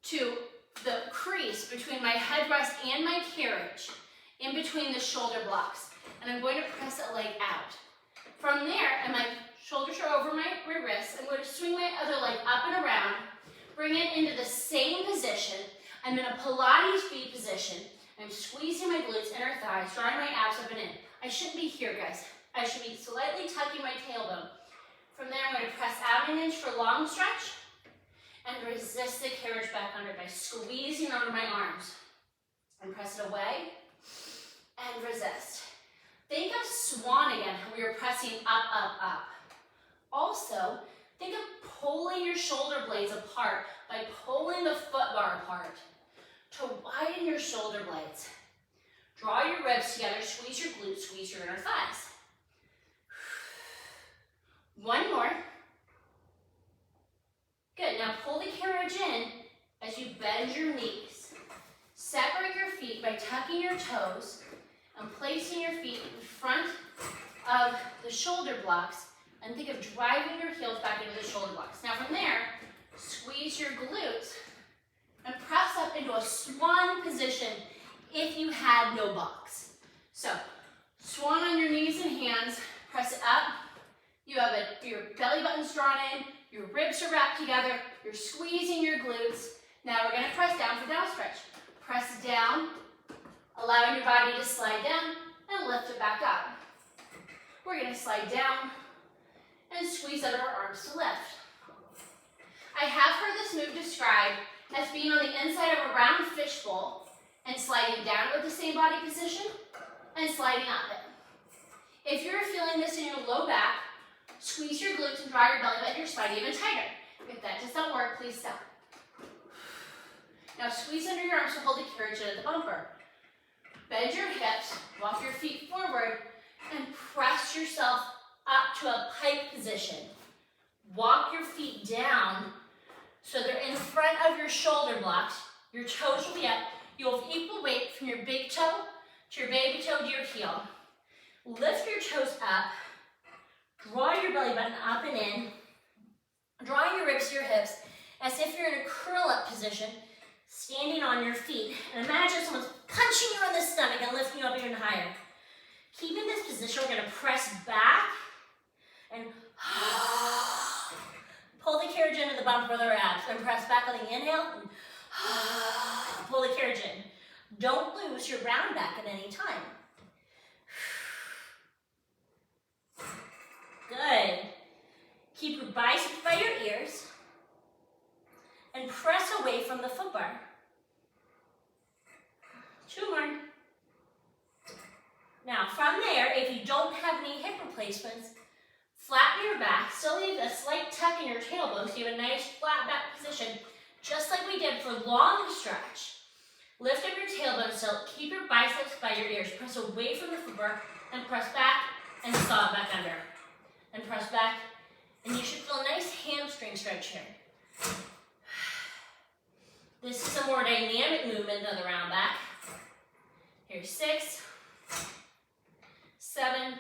Speaker 1: to the crease between my headrest and my carriage, in between the shoulder blocks, and I'm going to press that leg out. From there, and my shoulders are over my wrists, I'm going to swing my other leg up and around, bring it into the same position. I'm in a Pilates feet position. I'm squeezing my glutes, inner thighs, drawing my abs up and in. I shouldn't be here, guys. I should be slightly tucking my tailbone. From there, I'm going to press out an inch for long stretch and resist the carriage back under by squeezing under my arms. And press it away and resist. Think of swan again, how we were pressing up, up, up. Also, think of pulling your shoulder blades apart by pulling the foot bar apart to widen your shoulder blades. Draw your ribs together, squeeze your glutes, squeeze your inner thighs. 1 more. Good, now pull the carriage in as you bend your knees. Separate your feet by tucking your toes and placing your feet in front of the shoulder blocks, and think of driving your heels back into the shoulder blocks. Now from there, squeeze your glutes and press up into a swan position if you had no box. So, swan on your knees and hands, press it up. You have your belly button's drawn in, your ribs are wrapped together, you're squeezing your glutes. Now we're going to press down for down stretch. Press down, allowing your body to slide down and lift it back up. We're going to slide down and squeeze out our arms to lift. I have heard this move described as being on the inside of a round fishbowl and sliding down with the same body position and sliding up it. If you're feeling this in your low back, squeeze your glutes and draw your belly button, your spine even tighter. If that does not work, please stop. Now squeeze under your arms to hold the carriage in at the bumper. Bend your hips, walk your feet forward, and press yourself up to a pike position. Walk your feet down so they're in front of your shoulder blocks. Your toes will be up. You'll have equal weight from your big toe to your baby toe to your heel. Lift your toes up. Draw your belly button up and in. Drawing your ribs to your hips as if you're in a curl-up position, standing on your feet. And imagine someone's punching you in the stomach and lifting you up even higher. Keeping this position, we're going to press back and pull the carriage into the bumper with our abs. And press back on the inhale and pull the carriage in. Don't lose your round back at any time. Good. Keep your biceps by your ears and press away from the foot bar. 2 more. Now from there, if you don't have any hip replacements, flatten your back, still leave a slight tuck in your tailbone so you have a nice flat back position, just like we did for long stretch. Lift up your tailbone still, keep your biceps by your ears, press away from the footbar, and press back, and saw it back under. And press back, and you should feel a nice hamstring stretch here. This is a more dynamic movement than the round back. Here's 6, 7,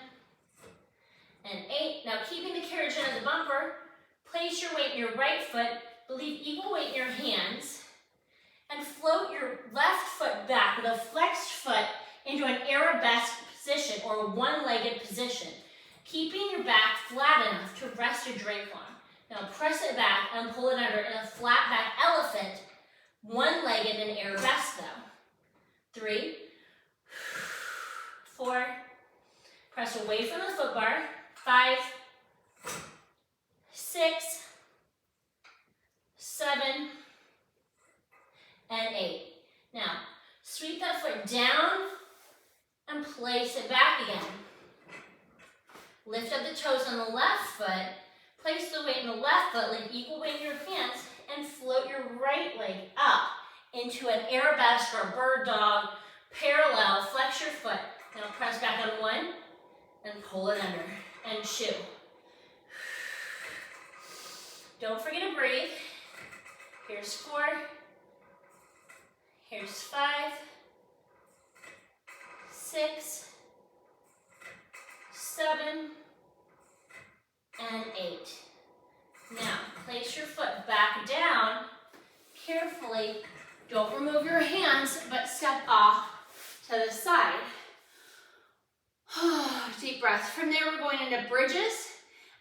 Speaker 1: and 8. Now keeping the carriage in the bumper, place your weight in your right foot, but leave equal weight in your hands, and float your left foot back with a flexed foot into an arabesque position or a one-legged position, keeping your back flat enough to rest your drink on. Now press it back and pull it under in a flat back elephant, one-legged and arabesque though. 3, 4, press away from the foot bar. 5, 6, 7, and 8. Now, sweep that foot down and place it back again. Lift up the toes on the left foot, place the weight in the left foot, leave equal weight in your hands, and float your right leg up into an arabesque or bird dog, parallel, flex your foot. Now press back on 1 and pull it under, and 2. Don't forget to breathe. Here's 4. Here's 5, 6, 7, and 8. Now, place your foot back down carefully. Don't remove your hands, but step off to the side. Deep breath. From there, we're going into bridges,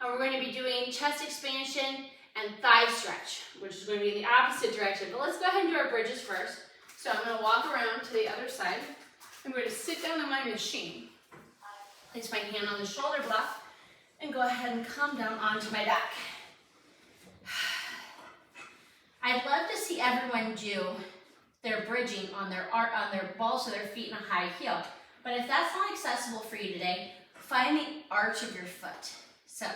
Speaker 1: and we're going to be doing chest expansion and thigh stretch, which is going to be the opposite direction. But let's go ahead and do our bridges first. So I'm going to walk around to the other side. I'm going to sit down on my machine, place my hand on the shoulder block, and go ahead and come down onto my back. I'd love to see everyone do their bridging on their balls of their feet in a high heel. But if that's not accessible for you today, find the arch of your foot. So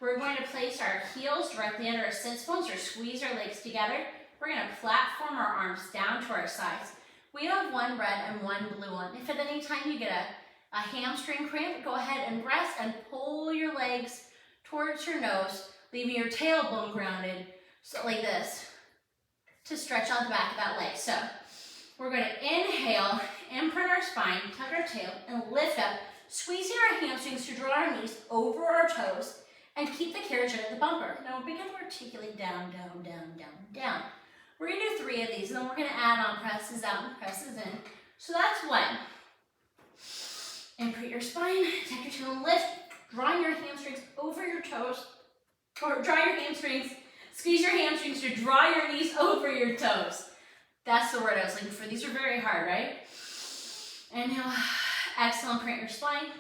Speaker 1: we're going to place our heels directly under our sits bones or squeeze our legs together. We're going to platform our arms down to our sides. We have one red and one blue one. If at any time you get a hamstring cramp, go ahead and rest and pull your legs towards your nose, leaving your tailbone grounded, so like this, to stretch out the back of that leg. So we're going to inhale, imprint our spine, tuck our tail, and lift up, squeezing our hamstrings to draw our knees over our toes, and keep the carriage under the bumper. Now we're beginning to articulate down, down, down, down, down. We're going to do 3 of these, and then we're going to add on presses out and presses in. So that's 1. Imprint your spine, tuck your tail and lift, drawing your hamstrings over your toes, or draw your hamstrings, squeeze your hamstrings to draw your knees over your toes. That's the word I was looking for. These are very hard, right? Inhale, exhale, imprint your spine,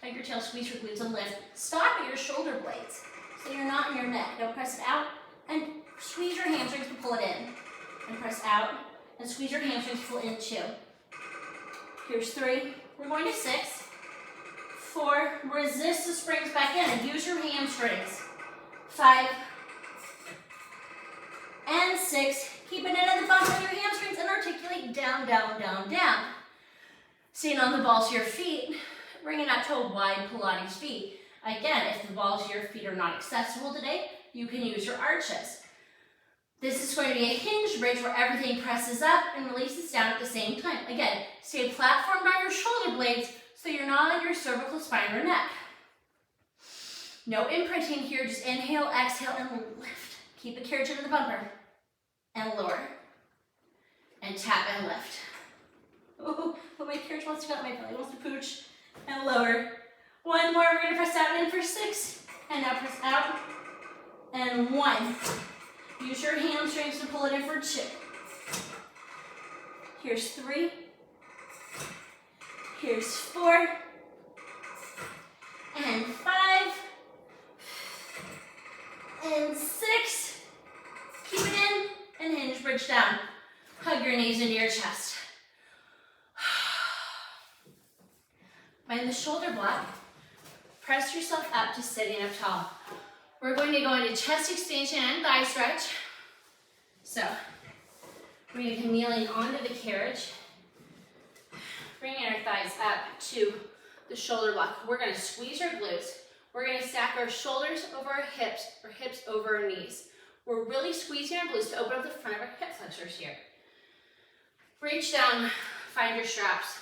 Speaker 1: tuck your tail, squeeze your glutes and lift. Stop at your shoulder blades, so you're not in your neck. Don't press it out, and squeeze your hamstrings to pull it in. And press out, and squeeze your hamstrings to pull in 2. Here's 3. We're going to 6. 4. Resist the springs back in and use your hamstrings. 5. And 6. Keep it in at the bottom of your hamstrings and articulate down, down, down, down. Staying on the balls of your feet, bringing out to a wide Pilates feet. Again, if the balls of your feet are not accessible today, you can use your arches. This is going to be a hinge bridge where everything presses up and releases down at the same time. Again, stay platformed on your shoulder blades so you're not on your cervical spine or neck. No imprinting here, just inhale, exhale, and lift. Keep the carriage into the bumper. And lower. And tap and lift. Oh, but my carriage wants to go up my belly, wants to pooch. And lower. 1 more, we're going to press out and in for 6. And now press out. And 1. Use your hamstrings to pull it in for 2. Here's 3. Here's 4. And 5. And 6. Keep it in and hinge bridge down. Hug your knees into your chest. shoulder block, press yourself up to sitting up tall. We're going to go into chest expansion and thigh stretch. So, we're going to come kneeling onto the carriage, bringing our thighs up to the shoulder block. We're going to squeeze our glutes. We're going to stack our shoulders over our hips over our knees. We're really squeezing our glutes to open up the front of our hip flexors here. Reach down, find your straps.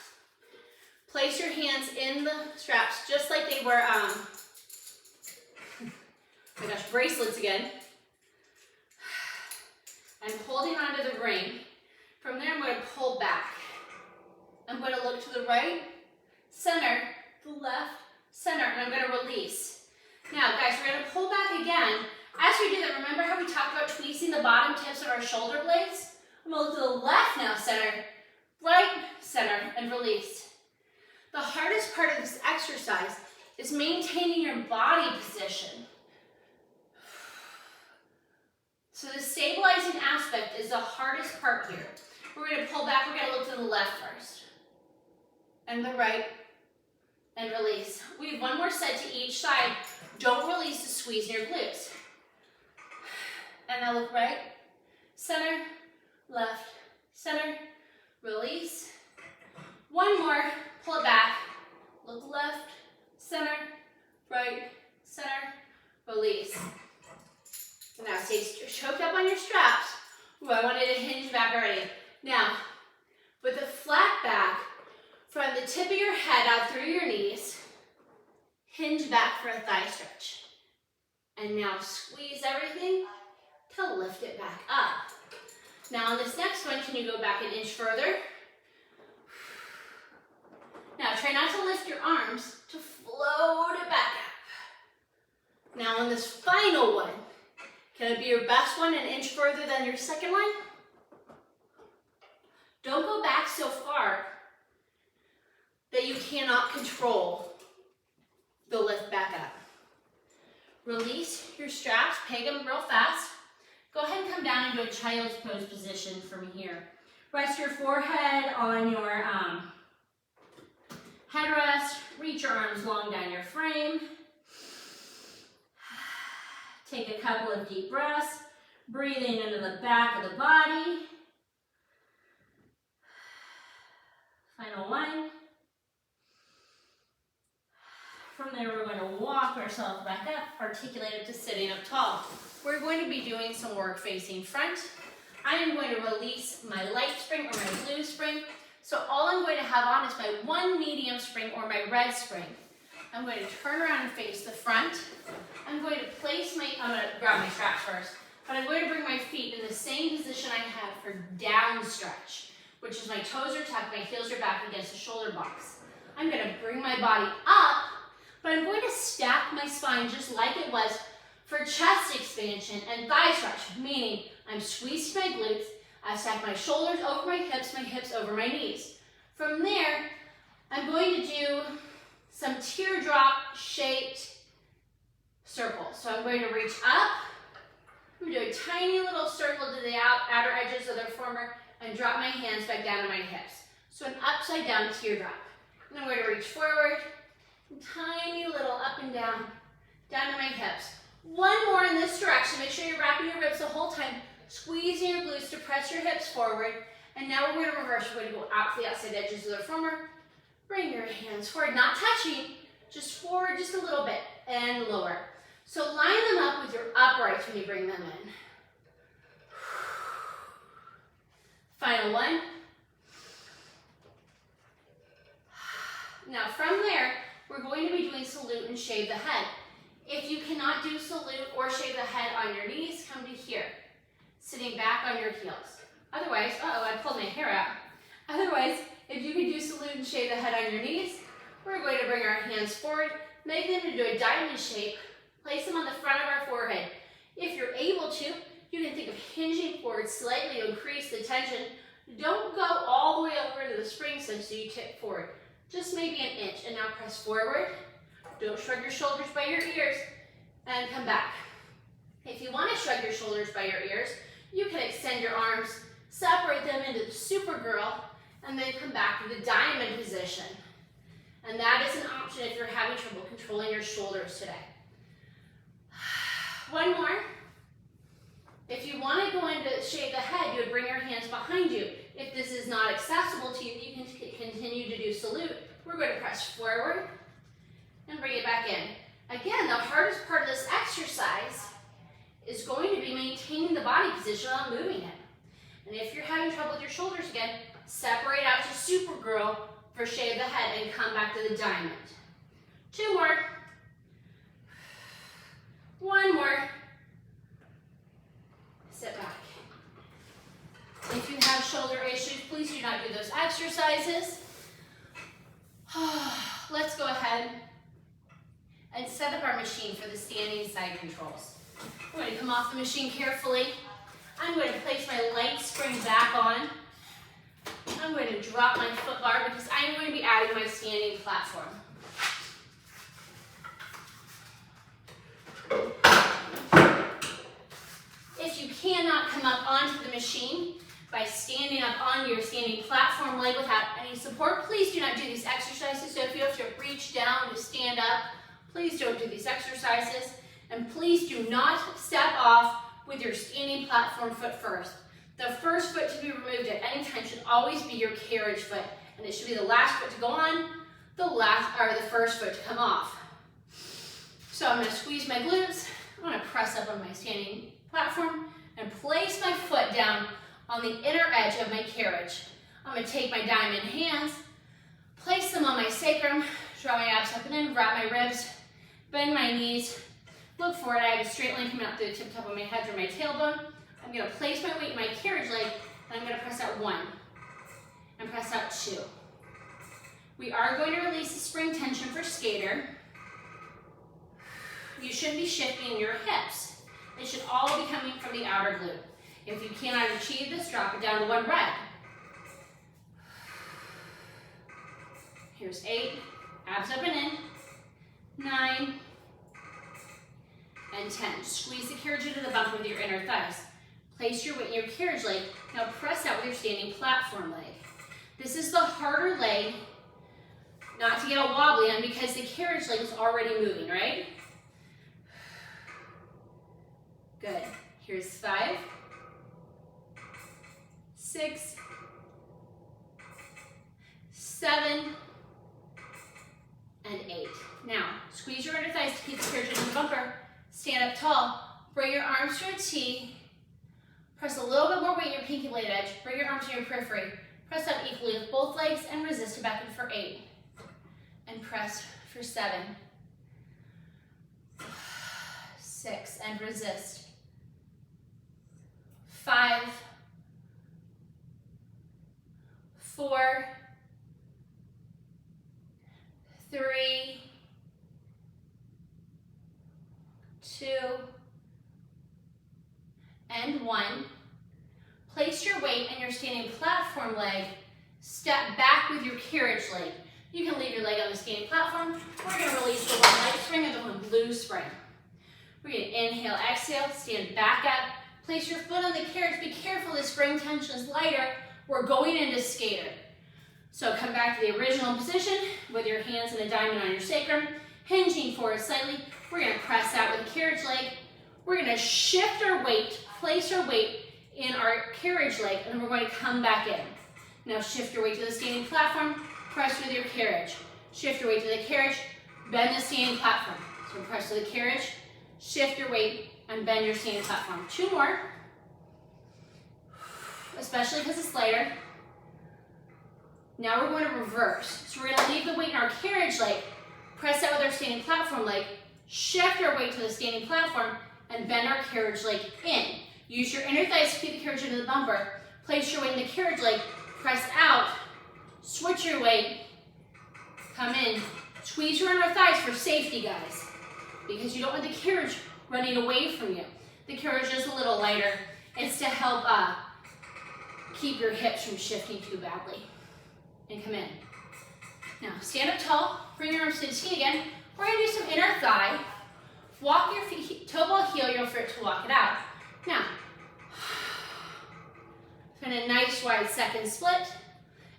Speaker 1: Place your hands in the straps just like they were, oh my gosh, bracelets again. I'm holding onto the ring. From there, I'm going to pull back. I'm going to look to the right, center, the left, center, and I'm going to release. Now, guys, we're going to pull back again. As we do that, remember how we talked about tweezing the bottom tips of our shoulder blades? I'm going to look to the left now, center, right, center, and release. The hardest part of this exercise is maintaining your body position. So the stabilizing aspect is the hardest part here. We're going to pull back, we're going to look to the left first. And the right, and release. We have one more set to each side. Don't release the squeeze in your glutes. And now look right, center, left, center, release. One more, pull it back, look left, center, right, center, release. Now stay choked up on your straps. Ooh, I wanted to hinge back already. Now, with a flat back, from the tip of your head out through your knees, hinge back for a thigh stretch. And now squeeze everything to lift it back up. Now on this next one, can you go back an inch further? Now try not to lift your arms, to float it back up. Now on this final one, can it be your best one an inch further than your second one? Don't go back so far that you cannot control the lift back up. Release your straps, peg them real fast. Go ahead and come down into a child's pose position from here. Rest your forehead on your headrest. Reach your arms long down your frame. Take a couple of deep breaths. Breathing into the back of the body. Final one. From there, we're going to walk ourselves back up, articulate up to sitting up tall. We're going to be doing some work facing front. I am going to release my light spring or my blue spring. So all I'm going to have on is my one medium spring or my red spring. I'm going to turn around and face the front. I'm going to place I'm going to grab my straps first, but I'm going to bring my feet in the same position I had for down stretch, which is my toes are tucked, my heels are back against the shoulder box. I'm going to bring my body up, but I'm going to stack my spine just like it was for chest expansion and thigh stretch, meaning I'm squeezing my glutes, I stack my shoulders over my hips over my knees. From there, I'm going to do some teardrop shaped circles. So I'm going to reach up, I'm going to do a tiny little circle to the outer edges of the reformer and drop my hands back down to my hips. So an upside down teardrop. And I'm going to reach forward, tiny little up and down to my hips. One more in this direction. Make sure you're wrapping your ribs the whole time, squeezing your glutes to press your hips forward. And now we're going to reverse. We're going to go out to the outside edges of the reformer. Bring your hands forward, not touching, just forward just a little bit and lower. So line them up with your uprights when you bring them in. Final one. Now from there, we're going to be doing salute and shave the head. If you cannot do salute or shave the head on your knees, come to here, sitting back on your heels. Otherwise, I pulled my hair out. Otherwise, if you can do salute and shave the head on your knees, we're going to bring our hands forward, make them into a diamond shape, place them on the front of our forehead. If you're able to, you can think of hinging forward slightly to increase the tension. Don't go all the way over to the spring cinch so you tip forward. Just maybe an inch, and now press forward. Don't shrug your shoulders by your ears, and come back. If you want to shrug your shoulders by your ears, you can extend your arms, separate them into the Supergirl, and then come back to the diamond position. And that is an option if you're having trouble controlling your shoulders today. One more. If you want to go into shave the head, you would bring your hands behind you. If this is not accessible to you, you can continue to do salute. We're going to press forward and bring it back in. Again, the hardest part of this exercise is going to be maintaining the body position while moving it. And if you're having trouble with your shoulders again, separate out to Supergirl for shave the head and come back to the diamond. 2 more. 1 more. Sit back. If you have shoulder issues, please do not do those exercises. Let's go ahead and set up our machine for the standing side controls. I'm going to come off the machine carefully. I'm going to place my light spring back on. I'm going to drop my foot bar because I'm going to be adding my standing platform. If you cannot come up onto the machine by standing up on your standing platform leg without any support, please do not do these exercises. So if you have to reach down to stand up, please don't do these exercises. And please do not step off with your standing platform foot first. The first foot to be removed at any time should always be your carriage foot, and it should be the last foot to go on, the first foot to come off. So I'm going to squeeze my glutes. I'm going to press up on my standing platform and place my foot down on the inner edge of my carriage. I'm going to take my diamond hands, place them on my sacrum, draw my abs up and in, wrap my ribs, bend my knees, look forward. I have a straight line coming out through the tip top of my head through my tailbone. I'm going to place my weight in my carriage leg, and I'm going to press out 1 and press out 2. We are going to release the spring tension for skater. You should be shifting your hips. They should all be coming from the outer glute. If you cannot achieve this, drop it down to 1 rep. Here's 8, abs up and in, 9, and 10. Squeeze the carriage into the bump with your inner thighs. Place your weight in your carriage leg. Now press out with your standing platform leg. This is the harder leg not to get all wobbly on because the carriage leg is already moving, right? Good. Here's 5, 6, 7, and 8. Now, squeeze your inner thighs to keep the carriage into the bumper. Stand up tall. Bring your arms to a T. Press a little bit more weight in your pinky blade edge. Bring your arms to your periphery. Press up equally with both legs and resist it back in for 8. And press for 7, 6, and resist. 5, 4, 3, 2, and 1. Place your weight in your standing platform leg. Step back with your carriage leg. You can leave your leg on the standing platform. We're going to release the 1 light spring and the 1 blue spring. We're going to inhale, exhale, stand back up. Place your foot on the carriage. Be careful, the spring tension is lighter. We're going into skater. So come back to the original position with your hands in a diamond on your sacrum, hinging forward slightly. We're going to press out with the carriage leg. We're going to shift our weight, place our weight in our carriage leg, and then we're going to come back in. Now shift your weight to the standing platform, press with your carriage. Shift your weight to the carriage, bend the standing platform. So press to the carriage, shift your weight, and bend your standing platform. 2 more, especially because it's lighter. Now we're going to reverse. So we're going to leave the weight in our carriage leg, press out with our standing platform leg, shift our weight to the standing platform, and bend our carriage leg in. Use your inner thighs to keep the carriage into the bumper. Place your weight in the carriage leg, press out, switch your weight, come in. Squeeze your inner thighs for safety, guys, because you don't want the carriage running away from you. The carriage is a little lighter. It's to help keep your hips from shifting too badly. And come in. Now, stand up tall, bring your arms to the T again. We're gonna do some inner thigh. Walk your feet, toe ball heel, you'll fit to walk it out. Now, find a nice wide second split,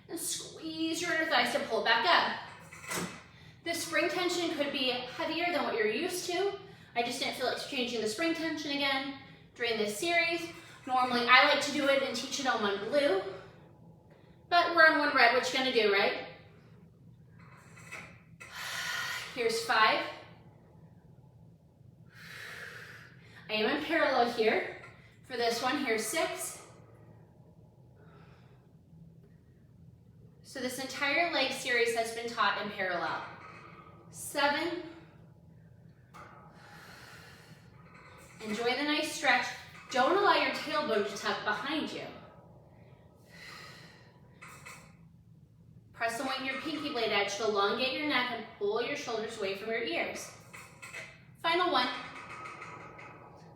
Speaker 1: and squeeze your inner thighs to pull back up. The spring tension could be heavier than what you're used to. I just didn't feel like changing the spring tension again during this series. Normally I like to do it and teach it on one blue, but we're on one red. What you gonna do, right? Here's 5. I am in parallel here. For this one, here's 6. So this entire leg series has been taught in parallel. 7. Enjoy the nice stretch. Don't allow your tailbone to tuck behind you. Press the weight in your pinky blade edge to elongate your neck and pull your shoulders away from your ears. Final one.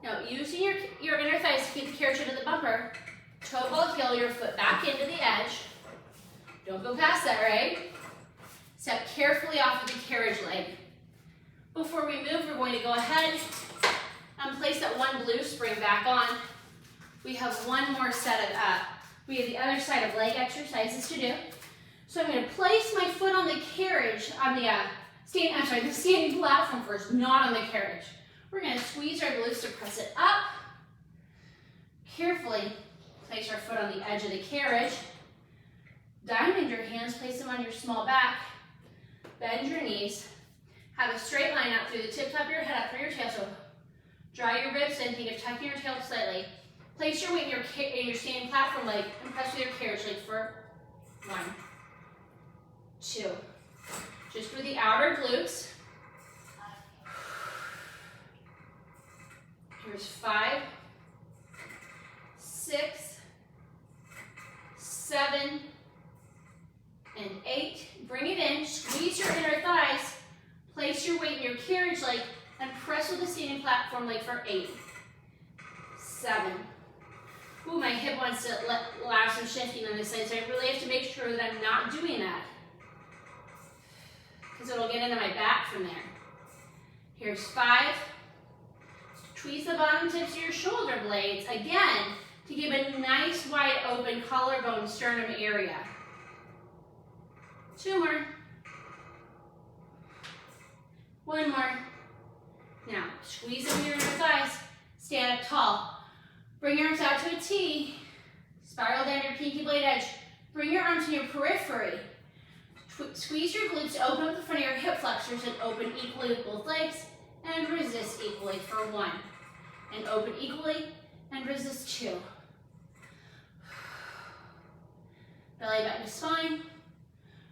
Speaker 1: Now, using your inner thighs to keep the carriage into the bumper, toe ball heel your foot back into the edge. Don't go past that, right? Step carefully off of the carriage leg. Before we move, we're going to go ahead and place that one blue spring back on. We have one more set of, we have the other side of leg exercises to do. So I'm going to place my foot on the carriage, on the the standing platform first, not on the carriage. We're going to squeeze our glutes to press it up. Carefully place our foot on the edge of the carriage. Diamond your hands, place them on your small back. Bend your knees. Have a straight line out through the tip top of your head, up through your tail. So draw your ribs in, think of tucking your tail slightly. Place your weight in your standing platform leg and press with your carriage leg for 1, 2. Just through the outer glutes. Here's 5, 6, 7, and 8. Bring it in, squeeze your inner thighs, place your weight in your carriage leg, and press with the standing platform leg for 8, 7. Ooh, my hip wants to allow some shifting on this side, so I really have to make sure that I'm not doing that, because it'll get into my back from there. Here's 5. Squeeze the bottom tips of your shoulder blades, again, to give a nice wide open collarbone sternum area. 2 more. 1 more. Now, squeeze into your inner thighs, stand up tall. Bring your arms out to a T, spiral down your pinky blade edge. Bring your arms to your periphery. Squeeze your glutes to open up the front of your hip flexors and open equally with both legs, and resist equally for 1. And open equally, and resist 2. Belly button to spine.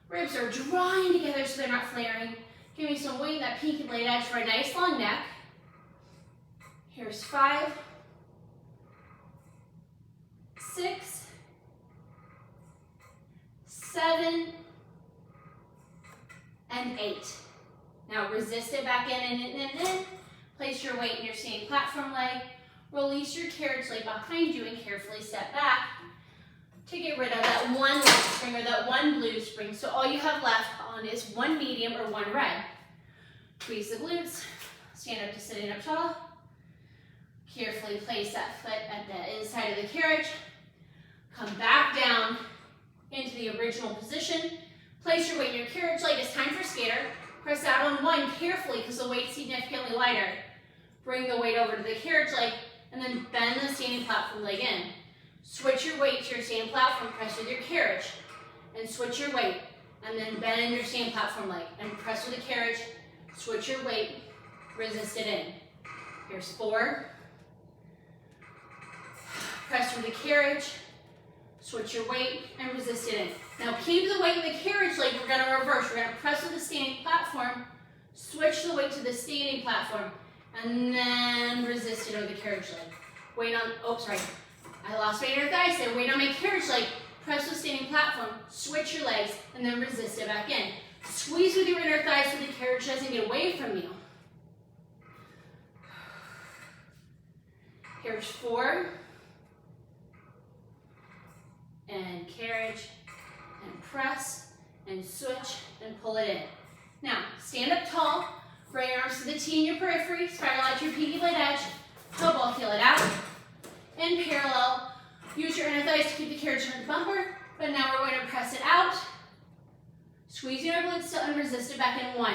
Speaker 1: Ribs are drawing together so they're not flaring. Give me some weight in that pinky blade edge for a nice long neck. Here's 5, 6, 7, and 8. Now resist it back in and. Place your weight in your standing platform leg. Release your carriage leg behind you and carefully step back to get rid of that one leg spring or that one blue spring. So all you have left on is 1 medium or 1 red. Squeeze the glutes. Stand up to sitting up tall. Carefully place that foot at the inside of the carriage. Come back down into the original position. Place your weight in your carriage leg. It's time for skater. Press out on 1 carefully because the weight's significantly lighter. Bring the weight over to the carriage leg and then bend the standing platform leg in. Switch your weight to your standing platform, press with your carriage, and switch your weight. And then bend your standing platform leg and press with the carriage, switch your weight, resist it in. Here's 4. Press with the carriage, switch your weight, and resist it in. Now keep the weight in the carriage leg. We're going to reverse. We're going to press with the standing platform, switch the weight to the standing platform, and then resist it over the carriage leg. Weight on, oh, sorry. I lost my inner thighs there. Weight on my carriage leg, press with standing platform, switch your legs, and then resist it back in. Squeeze with your inner thighs so the carriage doesn't get away from you. Here's 4. And carriage, and press, and switch, and pull it in. Now, stand up tall, bring your arms to the T in your periphery, spiral out your pinky blade edge, toe ball, heel it out. In parallel, use your inner thighs to keep the carriage in the bumper, but now we're going to press it out, Squeezing our glutes to unresisted back in 1.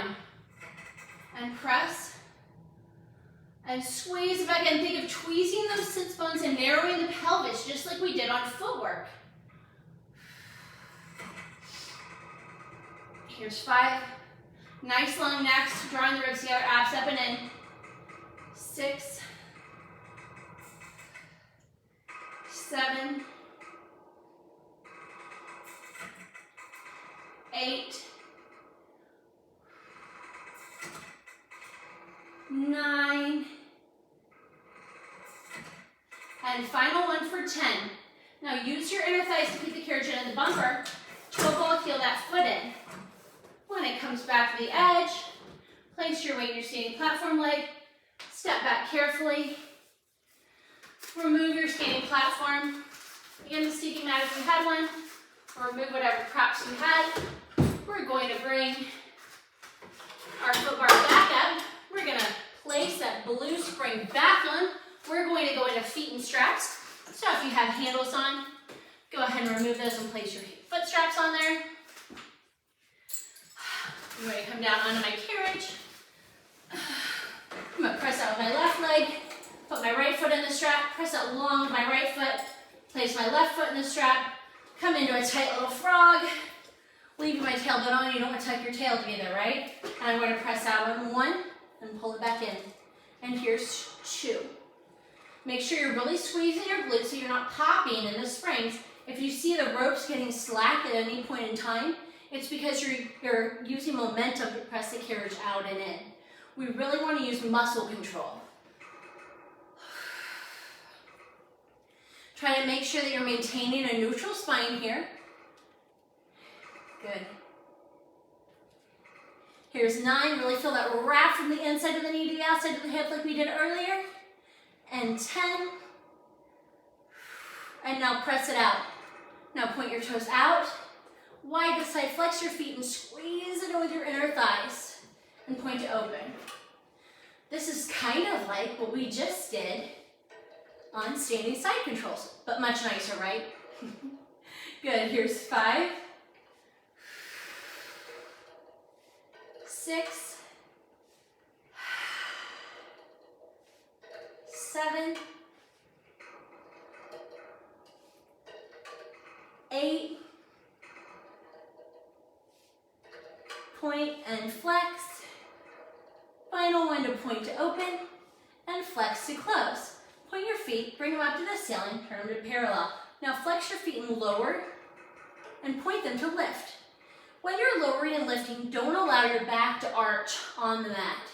Speaker 1: And press. And squeeze back in. Think of tweezing those sits bones and narrowing the pelvis, just like we did on footwork. Here's 5. Nice long necks, drawing the ribs together, abs up and in. 6, 7, 8, 9, and final one for 10. Now use your inner thighs to keep the carriage in the bumper. Toe ball, heel that foot in. When it comes back to the edge, place your weight in your standing platform leg. Step back carefully. Remove your standing platform. Again, the seating mat if you had one, or remove whatever props you had. We're going to bring our foot bar back up. We're going to place that blue spring back on. We're going to go into feet and straps. So if you have handles on, go ahead and remove those and place your foot straps on there. I'm going to come down onto my carriage. I'm going to press out with my left leg, put my right foot in the strap, press out long with my right foot, place my left foot in the strap, come into a tight little frog, leaving my tailbone on. You don't want to tuck your tail together, right? And I'm going to press out on 1 and pull it back in. And here's 2. Make sure you're really squeezing your glutes so you're not popping in the springs. If you see the ropes getting slack at any point in time, it's because you're using momentum to press the carriage out and in. We really want to use muscle control. Try to make sure that you're maintaining a neutral spine here. Good. Here's 9. Really feel that wrap from the inside of the knee to the outside of the hip like we did earlier. And 10. And now press it out. Now point your toes out. Wide to side, flex your feet and squeeze it in with your inner thighs. And point to open. This is kind of like what we just did on standing side controls, but much nicer, right? Good, here's 5, 6, 7, 8, point and flex. Final one to point to open and flex to close. Point your feet, bring them up to the ceiling, turn them to parallel. Now flex your feet and lower and point them to lift. When you're lowering and lifting, don't allow your back to arch on the mat.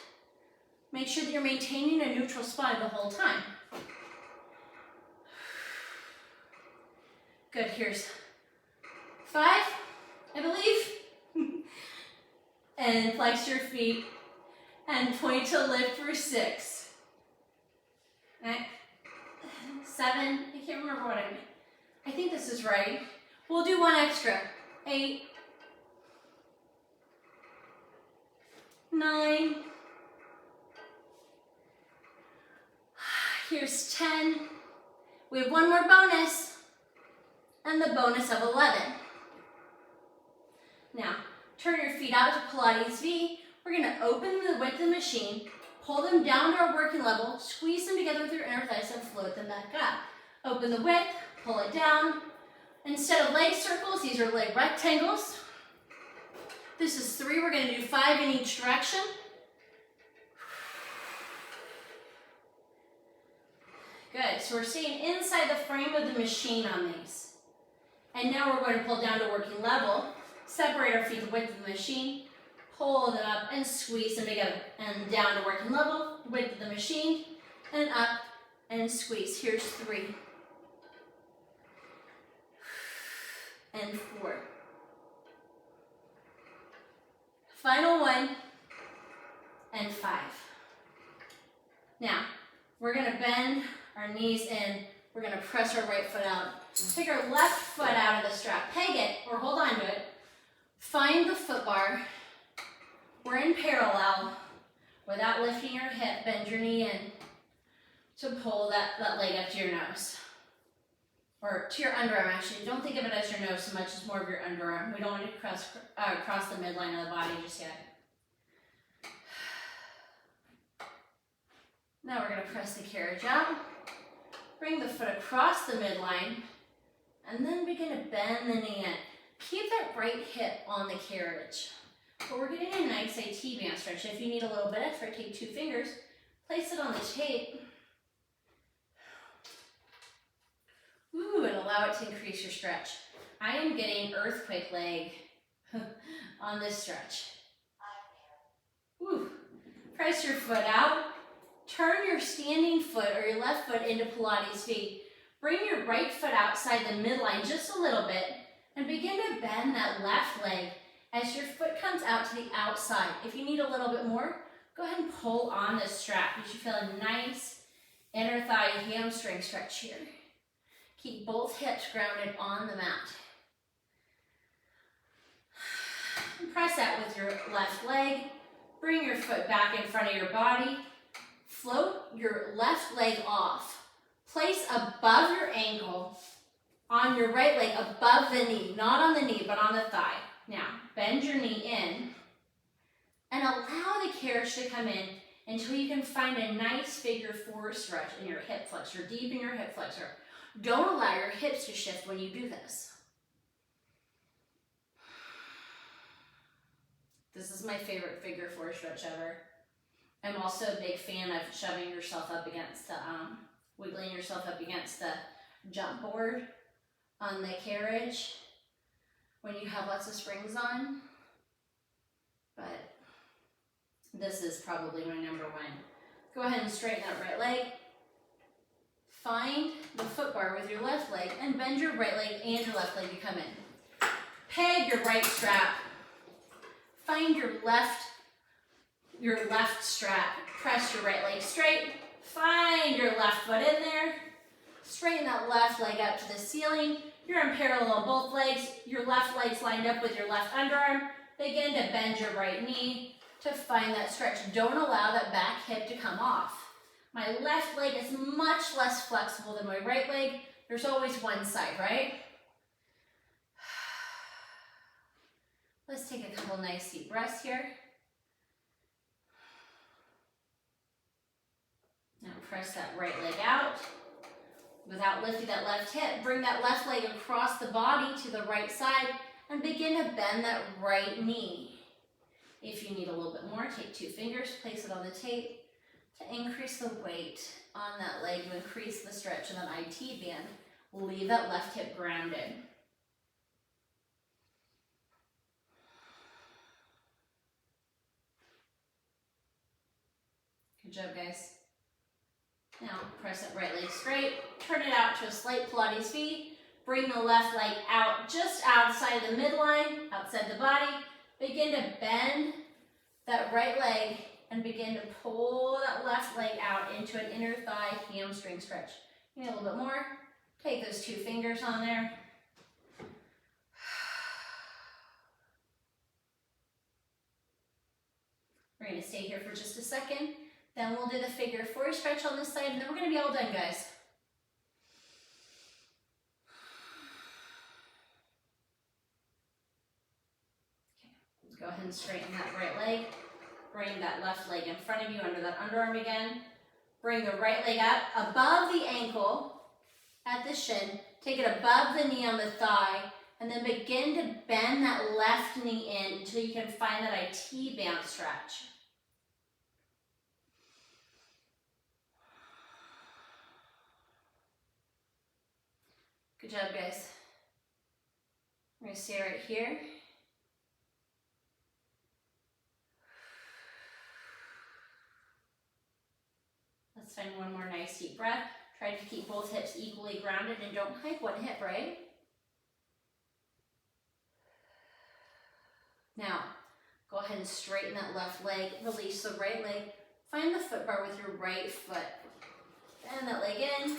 Speaker 1: Make sure that you're maintaining a neutral spine the whole time. Good, here's 5, I believe. And flex your feet and point to lift for 6. Okay. 7, I can't remember what I mean. I think this is right. We'll do one extra. 8, 9, here's 10. We have one more bonus, and the bonus of 11. Now, turn your feet out to Pilates V. We're going to open the width of the machine, pull them down to our working level, squeeze them together with your inner thighs, and float them back up. Open the width, pull it down. Instead of leg circles, these are leg rectangles. This is 3. We're going to do 5 in each direction. Good. So we're staying inside the frame of the machine on these. And now we're going to pull down to working level. Separate our feet the width of the machine. Pull them up and squeeze them together. And down to working level, width of the machine. And up and squeeze. Here's 3. And 4. Final 1. And 5. Now, we're going to bend our knees in. We're going to press our right foot out. Take our left foot out of the strap. Peg it or hold on to it. Find the foot bar. We're in parallel. Without lifting your hip, bend your knee in to pull that leg up to your nose. or to your underarm actually. Don't think of it as your nose so much, it's more of your underarm. We don't want to cross the midline of the body just yet. Now we're going to press the carriage out. Bring the foot across the midline, and then begin to bend the knee in. Keep that right hip on the carriage. But we're getting a nice IT band stretch. If you need a little bit extra, take 2 fingers, place it on the tape. Ooh, and allow it to increase your stretch. I am getting earthquake leg on this stretch. Ooh. Press your foot out. Turn your standing foot or your left foot into Pilates feet. Bring your right foot outside the midline just a little bit and begin to bend that left leg as your foot comes out to the outside. If you need a little bit more, go ahead and pull on the strap. You should feel a nice inner thigh hamstring stretch here. Keep both hips grounded on the mat. And press out with your left leg. Bring your foot back in front of your body. Float your left leg off. Place above your ankle on your right leg, above the knee. Not on the knee, but on the thigh. Now, bend your knee in and allow the carriage to come in until you can find a nice figure 4 stretch in your hip flexor, deep in your hip flexor. Don't allow your hips to shift when you do this. This is my favorite figure 4 stretch ever. I'm also a big fan of shoving yourself up against the, wiggling yourself up against the jump board on the carriage when you have lots of springs on. But this is probably my number 1. Go ahead and straighten that right leg. Find the foot bar with your left leg and bend your right leg and your left leg to come in. Peg your right strap. Find your left strap. Press your right leg straight. Find your left foot in there. Straighten that left leg up to the ceiling. You're in parallel on both legs. Your left leg's lined up with your left underarm. Begin to bend your right knee to find that stretch. Don't allow that back hip to come off. My left leg is much less flexible than my right leg. There's always one side, right? Let's take a couple nice deep breaths here. Now press that right leg out. Without lifting that left hip, bring that left leg across the body to the right side and begin to bend that right knee. If you need a little bit more, take 2 fingers, place it on the tape to increase the weight on that leg to increase the stretch of that IT band. Leave that left hip grounded. Good job, guys. Now press that right leg straight, turn it out to a slight Pilates V. Bring the left leg out just outside the midline, outside the body. Begin to bend that right leg and begin to pull that left leg out into an inner thigh hamstring stretch. You need a little bit more. Take those 2 fingers on there. We're going to stay here for just a second. Then we'll do the figure 4 stretch on this side, and then we're going to be all done, guys. Okay. Go ahead and straighten that right leg. Bring that left leg in front of you under that underarm again. Bring the right leg up above the ankle at the shin. Take it above the knee on the thigh, and then begin to bend that left knee in until you can find that IT band stretch. Good job, guys. We're going to stay right here. Let's find one more nice deep breath. Try to keep both hips equally grounded and don't hike one hip, right? Now, go ahead and straighten that left leg. Release the right leg. Find the foot bar with your right foot. Bend that leg in.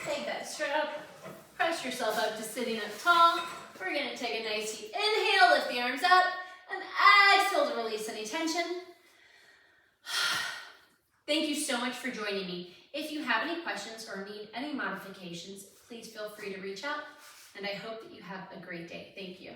Speaker 1: Take that strap. Press yourself up to sitting up tall. We're going to take a nice deep inhale, lift the arms up, and exhale to release any tension. Thank you so much for joining me. If you have any questions or need any modifications, please feel free to reach out, and I hope that you have a great day. Thank you.